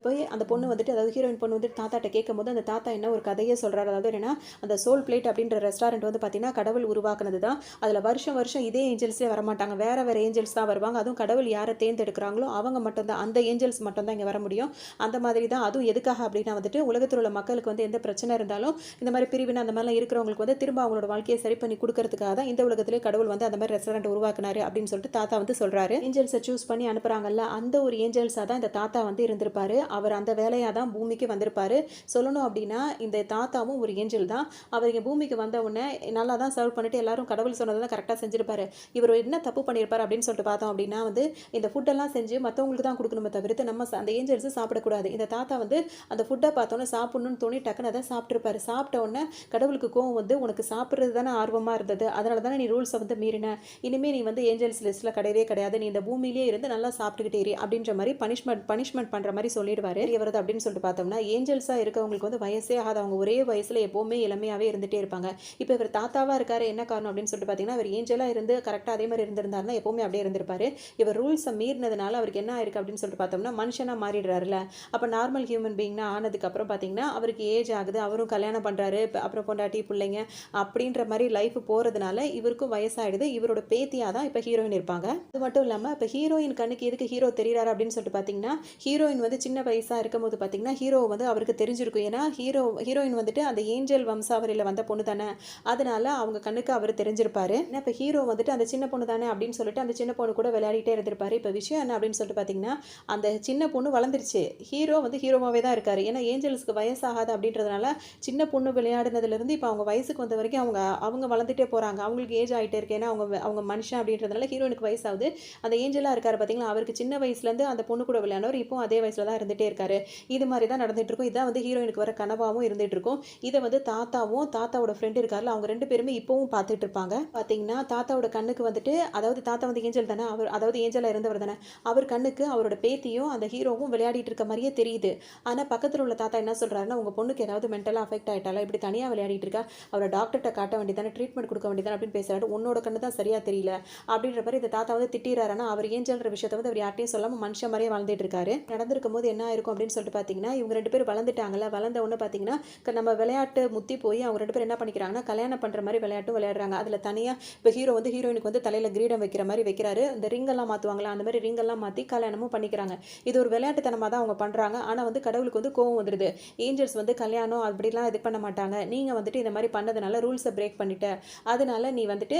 போய் அந்த பொண்ணு வந்துட்டு, அதாவது ஹீரோயின் பொண்ணு வந்துட்டு தாத்தாட்ட கேட்கும்போது அந்த தாத்தா என்ன ஒரு கதையே சொல்கிறாரு. அதாவது என்னன்னா, அந்த சோல் பிளேட் அப்படின்ற ரெஸ்டாரண்ட் வந்து பார்த்தீங்கன்னா கடவுள் உருவாக்குனது தான். அதில் வருஷம் வருஷம் இதே ஏஞ்சல்ஸே வரமாட்டாங்க, வேறு வேறு ஏஞ்சல்ஸ் தான் வருவாங்க. அதுவும் கடவுள் யாரை தேர்ந்தெடுக்கிறாங்களோ அவங்க மட்டும்தான், அந்த ஏஞ்சல்ஸ் மட்டும்தான் இங்கே வர முடியும். அந்த மாதிரி தான். அதுவும் எதுக்காக அப்படின்னா வந்துட்டு உலகத்தில் உள்ள மக்களுக்கு வந்து எந்த பிரச்சனை இருந்தாலும் இந்த மாதிரி பிரிவினை அந்த மாதிரிலாம் இருக்கிறவங்களுக்கு வந்து திரும்ப அவங்களோட வாழ்க்கையை சரி பண்ணி கொடுக்கறதுக்காக தான் இந்த உலகத்திலே கடவுள் வந்து அந்த மாதிரி ரெஸ்டாரண்ட் உருவாக்குனாரு அப்படின்னு சொல்லிட்டு தாத்தா வந்து சொல்கிறாரு. ஏஞ்சல்ஸை சூஸ் பண்ணி அனுப்புகிறாங்கல்ல, அந்த ஒரு ஏஞ்சல்ஸாக தான் இந்த தாத்தா வந்து இருந்திருப்பாரு. அவர் அந்த வேலையாக தான் பூமிக்கு வந்திருப்பாரு. சொல்லணும் அப்படின்னா இந்த தாத்தாவும் ஒரு ஏஞ்சல் தான். அவர் இங்கே பூமிக்கு வந்த உடனே நல்லா தான் சர்வ் பண்ணிட்டு எல்லாரும் கடவுள் சொன்னதை தான் கரெக்டாக செஞ்சிருப்பாரு. இவர் என்ன தப்பு பண்ணியிருப்பார் அப்படின்னு சொல்லிட்டு பார்த்தோம் அப்படின்னா வந்து இந்த ஃபுட்டெல்லாம் செஞ்சு மற்றவங்களுக்கு தான் கொடுக்கணுமே தவிர்த்து நம்ம அந்த ஏஞ்சல்ஸ் சாப்பிடக்கூடாது. இந்த தாத்தா வந்து அந்த ஃபுட்டை பார்த்தோன்னே சாப்பிடணும்னு தோணி டக்குன்னு அதை சாப்பிட்ருப்பாரு. சாப்பிட்ட உடனே கடவுளுக்கு கோவம் வந்து, உனக்கு சாப்பிட்றது தானே ஆர்வமாக இருந்தது, அதனால தானே நீ ரூல்ஸை வந்து மீறின, இனிமேல் நீ வந்து ஏஞ்சல்ஸ் லிஸ்ட்டில் கிடையவே கிடையாது, நீ இந்த பூமியிலே இருந்து நல்லா சாப்பிட்டுக்கிட்டே இரு அப்படின்ற மாதிரி பனிஷ்மெண்ட் பண்ணுற மாதிரி சொல்லிடுவார். வருது அப்படின்னு சொல்லிட்டு பார்த்தோம்னா, ஏஞ்சல்ஸாக இருக்கவங்களுக்கு வந்து வயசே ஆகாது, அவங்க ஒரே வயசில் எப்போவுமே இளமையாகவே இருந்துகிட்டே இருப்பாங்க. இப்போ இவர் தாத்தாவாக இருக்காரு, என்ன காரணம் அப்படின்னு சொல்லிட்டு பார்த்தீங்கன்னா, இவர் ஏஞ்சலாக இருந்து கரெக்டாக அதே மாதிரி இருந்திருந்தாருன்னா எப்போவுமே அப்படியே இருந்திருப்பாரு. இவர் ரூல்ஸை மீறினதுனால அவருக்கு என்ன ஆயிருக்கு அப்படின்னு சொல்லிட்டு பார்த்தோம்னா, மனுஷனாக மாறிடுறாருல. அப்போ நார்மல் ஹியூமன் பீயிங்னா ஆனதுக்கப்புறம் பார்த்தீங்கன்னா அவருக்கு ஏஜ் ஆகுது, அவரும் கல்யாணம் பண்ணுறாரு, அப்புறம் பொண்டாட்டி பிள்ளைங்க அப்படின்ற மாதிரி லைஃப் போகிறதுனால இவருக்கும் வயசாகிடுது. இவரோட பேத்தியாக தான் இப்போ ஹீரோயின் இருப்பாங்க. அது மட்டும் இல்லாமல் இப்போ ஹீரோயின் கண்ணுக்கு எதுக்கு ஹீரோ தெரிகிறாரு அப்படின்னு சொல்லிட்டு பார்த்தீங்கன்னா, ஹீரோயின் வந்து சின்ன வயசாக இருக்கும்போது பார்த்தீங்கன்னா ஹீரோ வந்து அவருக்கு தெரிஞ்சிருக்கும். ஏன்னா ஹீரோயின் வந்துட்டு அந்த ஏஞ்சல் வம்சாவளியில் வந்த பொண்ணு தானே, அதனால அவங்க கண்ணுக்கு அவர் தெரிஞ்சிருப்பாரு. ஏன்னா இப்போ ஹீரோ வந்துட்டு அந்த சின்ன பொண்ணு தானே அப்படின்னு சொல்லிட்டு அந்த சின்ன பொண்ணு கூட விளையாடிட்டே இருந்திருப்பாரு. இப்போ விஷயம் என்ன அப்படின்னு சொல்லிட்டு பார்த்தீங்கன்னா, அந்த சின்ன பொண்ணு வளர்ந்துருச்சு. ஹீரோ வந்து ஹீரோவாகவே தான் இருக்காரு. ஏன்னா ஏஞ்சல்ஸ்க்கு வயசாகாது அப்படின்றதுனால சின்ன பொண்ணு விளையாடுனதுலேருந்து இப்போ அவங்க வயசுக்கு வந்த வரைக்கும் அவங்க அவங்க வளர்ந்துட்டே போகிறாங்க. அவங்களுக்கு ஏஜ் ஆகிட்டே இருக்கு. ஏன்னா அவங்க அவங்க மனுஷன் அப்படின்றதுனால ஹீரோயினுக்கு வயசாகுது. அந்த ஏஞ்சலாக இருக்காரு பார்த்தீங்களா, அவருக்கு சின்ன வயசுலேருந்து அந்த பொண்ணு கூட விளையாடவர் இப்போ அதே வயசில் தான் இருந்துகிட்டே இருக்காரு. இது மாதிரி தான் நடந்துட்டு இருக்கும். இதான் வந்து ஹீரோயினுக்கு வர கனவாகவும் இருந்துட்டு இருக்கும். இதை வந்து தாத்தாவும் தாத்தாவோட ஃப்ரெண்டு இருக்கார்ல, அவங்க 2 பேருமே இப்போவும் பார்த்துட்டு இருப்பாங்க. பார்த்தீங்கன்னா தாத்தாவோட கண்ணுக்கு வந்துட்டு, அதாவது தாத்தா வந்து ஏஞ்சல் தானே, அவர் அதாவது ஏஞ்சலாக இருந்தவர் தானே, அவர் கண்ணுக்கு அவரோட பேத்தியும் அந்த ஹீரோவும் விளையாடிட்டு இருக்க மாதிரியே தெரியுது. ஆனால் பக்கத்தில் உள்ள தாத்தா என்ன சொல்கிறாருன்னா, உங்கள் பொண்ணுக்கு ஏதாவது மென்டலாக அஃபெக்ட் ஆகிட்டாலா, இப்படி தனியாக விளையாடிட்டு இருக்கா, அவரை டாக்டர்கிட்ட காட்ட வேண்டியதானே, ட்ரீட்மெண்ட் கொடுக்க வேண்டியதானே அப்படின்னு பேசுகிறாரு. உன்னோட கண்ணு தான் சரியாக தெரியல அப்படின்ற மாதிரி இந்த தாத்தா வந்து திட்டிறாருன்னா, அவர் ஏஞ்சல்ன்ற விஷயத்தை வந்து அவர் யார்ட்டையும் சொல்லாமல் மனுஷன் மாதிரியே வாழ்ந்துட்டு இருக்காரு. நடந்திருக்கும் போது என்ன ஆயிருக்கும் அப்படின்னு சொல்லிட்டு பார்த்தீங்கன்னா, இவங்க 2 பேரும் வளர்ந்துட்டாங்கல்ல, வளர்ந்த உடனே பார்த்தீங்கன்னா நம்ம விளையாட்டு முத்தி போய் அவங்க 2 பேரும் என்ன பண்ணிக்கிறாங்கன்னா, கல்யாணம் பண்ணுற மாதிரி விளையாட்டும் விளையாடுறாங்க. அதில் தனியாக இப்போ ஹீரோ வந்து ஹீரோயினுக்கு வந்து தலையில் கிரீடம் வைக்கிற மாதிரி வைக்கிறாரு. இந்த ரிங்கெல்லாம் மாற்றுவாங்களா, அந்த மாதிரி ரிங்கெல்லாம் மாற்றி கல்யாணமும் பண்ணிக்கிறாங்க. இது ஒரு விளையாட்டுத்தனமாக தான் அவங்க பண்ணுறாங்க. ஆனால் வந்து கடவுளுக்கு வந்து கோவம் வந்துடுது. ஏஞ்சல்ஸ் வந்து கல்யாணம் அப்படிலாம் இது பண்ண மாட்டாங்க. நீங்கள் வந்துட்டு இந்த மாதிரி பண்ணதுனால ரூல்ஸை பிரேக் பண்ணிட்ட, அதனால நீ வந்துட்டு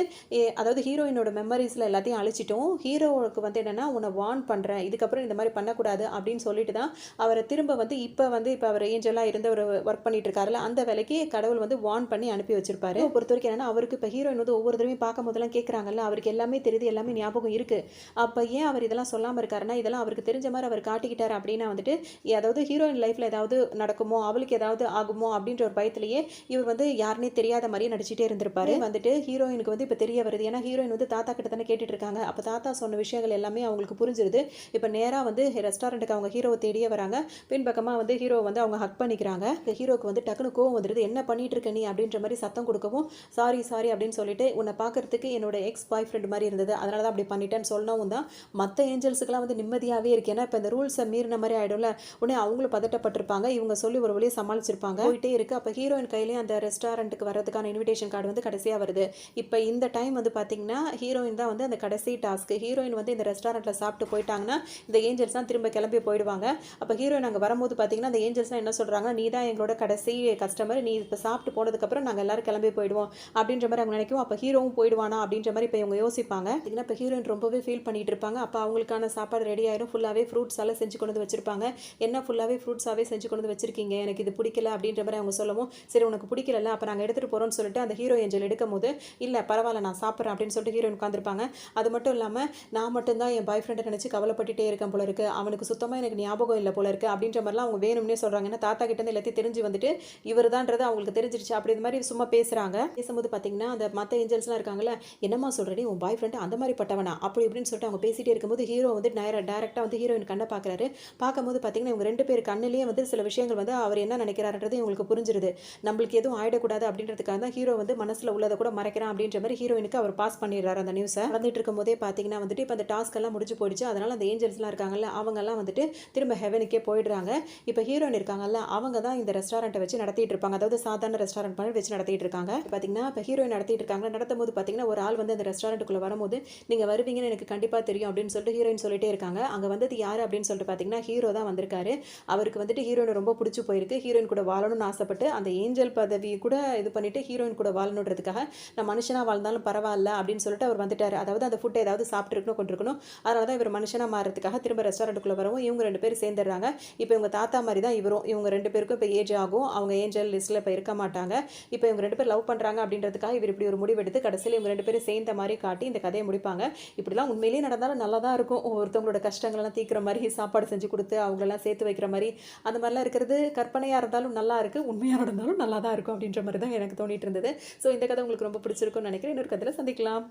அதாவது ஹீரோயினோட மெமரிஸில் எல்லாத்தையும் அழிச்சிட்டோம். ஹீரோவுக்கு வந்து என்னென்னா, உன்னை வார்ன் பண்ணுறேன், இதுக்கப்புறம் இந்த மாதிரி பண்ணக்கூடாது அப்படின்னு சொல்லிட்டு தான் அவரை திரும்ப வந்து இப்போ அவர் ஏஞ்சலாக இருந்து ஒரு ஒர்க் பண்ணிட்டு இருக்காருல்ல, அந்த வேலைக்கு கடவுள் வந்து வார்ன் பண்ணி அனுப்பி வச்சிருப்பாரு. பொறுத்த வரைக்கும் என்னன்னா, அவருக்கு இப்போ ஹீரோயின் வந்து ஒவ்வொரு தடவையும் பார்க்கும் போதெல்லாம் கேட்குறாங்கல்ல, அவருக்கு எல்லாமே தெரியுது, எல்லாமே ஞாபகம் இருக்கு. அப்போ ஏன் அவர் இதெல்லாம் சொல்லாமல் இருக்காருன்னா, இதெல்லாம் அவருக்கு தெரிஞ்ச மாதிரி அவர் காட்டிக்கிட்டாரு அப்படின்னா வந்துட்டு, அதாவது ஹீரோயின் லைஃப்ல ஏதாவது நடக்குமோ, அவளுக்கு ஏதாவது ஆகுமோ அப்படின்ற ஒரு பயத்திலேயே இவர் வந்து யாருன்னே தெரியாத மாதிரியே நடிச்சிட்டே இருந்திருப்பாரு. வந்துட்டு ஹீரோயினுக்கு வந்து இப்போ தெரிய வருது. ஏன்னா ஹீரோயின் வந்து தாத்தா கிட்ட தானே கேட்டுட்டு இருக்காங்க. அப்போ தாத்தா சொன்ன விஷயங்கள் எல்லாமே அவங்களுக்கு புரிஞ்சிருது. இப்போ நேராக வந்து ரெஸ்டாரண்ட்டுக்கு அவங்க ஹீரோவை தேடியே வராங்க. பின்பக்கமாக வந்து ஹீரோ வந்து அவங்க ஹக் பண்ணிக்கிறாங்க. ஹீரோக்கு வந்து டக்குனு கோவம் வந்துடுது. என்ன பண்ணிட்டு இருக்க நீ அப்படின்ற மாதிரி சத்தம் கொடுக்கவும், சாரி சாரி அப்படின்னு சொல்லிட்டு, உன்னை பார்க்கறதுக்கு என்னோட எக்ஸ் பாய் ஃப்ரெண்ட் மாதிரி இருந்தது, அதனால தான் அப்படி பண்ணிட்டேன்னு சொல்லவும் தான் மற்ற ஏஞ்சல்ஸுக்கெல்லாம் வந்து நிம்மதியாகவே இருக்கு. ஏன்னா இப்போ இந்த ரூல்ஸை மீறின மாதிரி ஆகிடும்ல, உடனே அவங்களும் பதட்டப்பட்டிருப்பாங்க. இவங்க சொல்லி ஒரு வழியை சமாளிச்சிருப்பாங்க. போயிட்டே இருக்கு. அப்போ ஹீரோயின் கையிலேயே அந்த ரெஸ்டாரண்ட்டுக்கு வரதுக்கான இன்விடேஷன் கார்டு வந்து கடைசியாக வருது. இப்போ இந்த டைம் வந்து பார்த்தீங்கன்னா ஹீரோயின் தான் வந்து அந்த கடைசி டாஸ்க்கு. ஹீரோயின் வந்து இந்த ரெஸ்டாரண்ட்டில் சாப்பிட்டு போயிட்டாங்கன்னா இந்த ஏஞ்சல்ஸ் தான் திரும்ப கிளம்பி போயிடுவாங்க. அப்போ ஹீரோயின் அங்கே வரும்போது பார்த்தீங்கன்னா அந்த ஏஞ்சல்ஸ்லாம் என்ன சொல்கிறாங்க, நீ தான் எங்களோட கடைசி கஸ்டமர், நீ இப்போ சாப்பிட்டு போனதுக்கப்புறம் நாங்கள் எல்லாரும் கிளம்பி போயிடுவோம் அப்படின்ற மாதிரி அவங்க நினைக்கும். அப்போ ஹீரோவும் போயிடுவானா அப்படின்ற மாதிரி இப்போ இவங்க யோசிப்பாங்க. இப்போ ஹீரோயின் ரொம்பவே ஃபீல் பண்ணிட்டு இருப்பாங்க. அப்போ அவங்களுக்கான சாப்பாடு ரெடி ஆயிடும். ஃபுல்லாகவே ஃப்ரூட்ஸ் எல்லாம் செஞ்சு கொண்டு வந்து வச்சிருப்பாங்க. என்ன ஃபுல்லாகவே ஃப்ரூட்ஸாகவே செஞ்சு கொண்டு வந்து வச்சிருக்கீங்க, எனக்கு இது பிடிக்கல அப்படின்ற மாதிரி அவங்க சொல்லவும், சரி உனக்கு பிடிக்கல, அப்போ நாங்கள் எடுத்துகிட்டு போகிறோம்னு சொல்லிட்டு அந்த ஹீரோ ஏஞ்சல் எடுக்கும் போது, இல்லை பரவாயில்ல நான் சாப்பிட்றேன் அப்படின்னு சொல்லிட்டு ஹீரோயின் உட்காந்துருப்பாங்க. அது மட்டும் இல்லாமல் நான் மட்டும்தான் என் பாய் ஃப்ரெண்டை நினச்சி கவலைப்பட்டுட்டே இருக்கேன் போல இருக்கு, அவனுக்கு சுத்தமாக எனக்கு ஞாபகம் இல்லை போல இருக்கு அப்படின்ற மாதிரிலாம் அவங்க வேணும்னே சொல்கிறாங்க. ஏன்னா தாத்தா கிட்டேருந்து எல்லாத்தையும் தெரிஞ்சு வந்துட்டு இவர் தான்றது அவங்களுக்கு தெரிஞ்சிருச்சு. அப்படி இந்த மாதிரி சும்மா பேசுகிறாங்க. பேசும்போது பார்த்தீங்கன்னா அந்த மற்ற ஏஞ்சல்ஸ்லாம் இருக்காங்கல்ல, என்னம்மா சொல்கிறடி உன் பாய் ஃப்ரெண்டு அந்த மாதிரி பட்டவனா அப்படி இப்படின்னு சொல்லிட்டு அவங்க பேசிகிட்டே இருக்கும்போது ஹீரோ வந்து டேரெக்டாக வந்து ஹீரோயின் கண்ணை பார்க்குறாரு. பார்க்கும்போது பார்த்தீங்கன்னா இவங்க 2 பேர் கண்ணிலேயே வந்து சில விஷயங்கள் வந்து அவர் என்ன நினைக்கிறாருன்றது இவங்களுக்கு புரிஞ்சிருது. நம்மளுக்கு எதுவும் ஆயிடக்கூடாது அப்படின்றதுக்காக தான் ஹீரோ வந்து மனசில் உள்ளதை கூட மறைக்கிறான் அப்படின்ற மாதிரி ஹீரோயினுக்கு அவர் பாஸ் பண்ணிடுறாரு அந்த நியூஸை. நடந்துட்டு இருக்கும் போதே பார்த்தீங்கன்னா வந்துட்டு இப்போ அந்த டாஸ்க் எல்லாம் முடிஞ்சு போயிடுச்சு. அதனால அந்த ஏஞ்சல்ஸ்லாம் இருக்காங்கல்ல, அவங்கெல்லாம் வந்துட்டு திரும்ப ஹெவனுக்கே போயிடுறாங்க. இப்போ ஹீரோயின் இருக்காங்கல்ல, அவங்க தான் இந்த ரெஸ்டாரண்ட்டை வச்சு நடத்திட்டு இருப்பாங்க. அதாவது சாதாரண ரெஸ்டாரண்ட் மாதிரி வச்சு நடத்திட்டு இருக்காங்க. பார்த்தீங்கன்னா இப்போ ஹீரோயின் நடத்திட்டு இருக்காங்க. நடத்தும்போது பார்த்தீங்கன்னா ஒரு ஆள் வந்து அந்த ரெஸ்டாரண்ட்டுக்குள்ளே வரும்போது, நீங்கள் வருவீங்கன்னு எனக்கு கண்டிப்பாக தெரியும் அப்படின்னு சொல்லிட்டு ஹீரோயின் சொல்லிட்டே இருக்காங்க. அங்கே வந்தது யார் அப்படின்னு சொல்லிட்டு பார்த்தீங்கன்னா ஹீரோ தான் வந்திருக்காரு. அவருக்கு வந்துட்டு ஹீரோயின் ரொம்ப பிடிச்சி போயிருக்கு. ஹீரோயின் கூட வாழணும்னு ஆசைப்பட்டு அந்த ஏஞ்சல் பதவி கூட இது பண்ணிட்டு ஹீரோயின் கூட வாழணுன்றதுக்காக, நான் மனுஷனாக வாழ்ந்தாலும் பரவாயில்ல அப்படின்னு சொல்லிட்டு அவர் வந்துட்டார். அதாவது அந்த ஃபுட்டை ஏதாவது சாப்பிட்டுருக்கணும் கொண்டிருக்கணும். அதனால தான் இவர் மனுஷனாக மாறதுக்காக திரும்ப ரெஸ்டாரண்ட்டுக்குள்ளே வரவும் இவங்க 2 பேரும் சேர்ந்துடுறாங்க. இப்போ இவங்க தாத்தா மாதிரி தான் இவரும். இவங்க 2 பேருக்கும் இப்போ ஏஜ் ஆகும். அவங்க ஏஞ்சல் லிஸ்ட்டில் இப்போ இருக்க மாட்டாங்க. இப்போ இவங்க 2 பேர் லவ் பண்ணுறாங்க அப்படின்றதுக்காக இவர் இப்படி ஒரு முடிவெடுத்து கடைசியில் இவங்க 2 பேரும் சேர்ந்த மாதிரி காட்டி இந்த கதையை முடிப்பாங்க. இப்படிலாம் உண்மையிலேயே நடந்தாலும் நல்லா தான் இருக்கும். ஒருத்தவங்களோட கஷ்டங்களெல்லாம் தீர்க்கிற மாதிரி சாப்பாடு செஞ்சு கொடுத்து அவங்களெல்லாம் சேர்த்து வைக்கிற மாதிரி அந்த மாதிரிலாம் இருக்கிறது கற்பனையாக இருந்தாலும் நல்லா இருக்குது, உண்மையாக நடந்தாலும் நல்லா தான் இருக்கும் அப்படின்ற மாதிரி தான் எனக்கு தோணிட்டு இருந்தது. ஸோ இந்த கதை உங்களுக்கு ரொம்ப பிடிச்சிருக்கும்னு நினைக்கிறேன். இன்னொரு கதையில் சந்திக்கலாம்.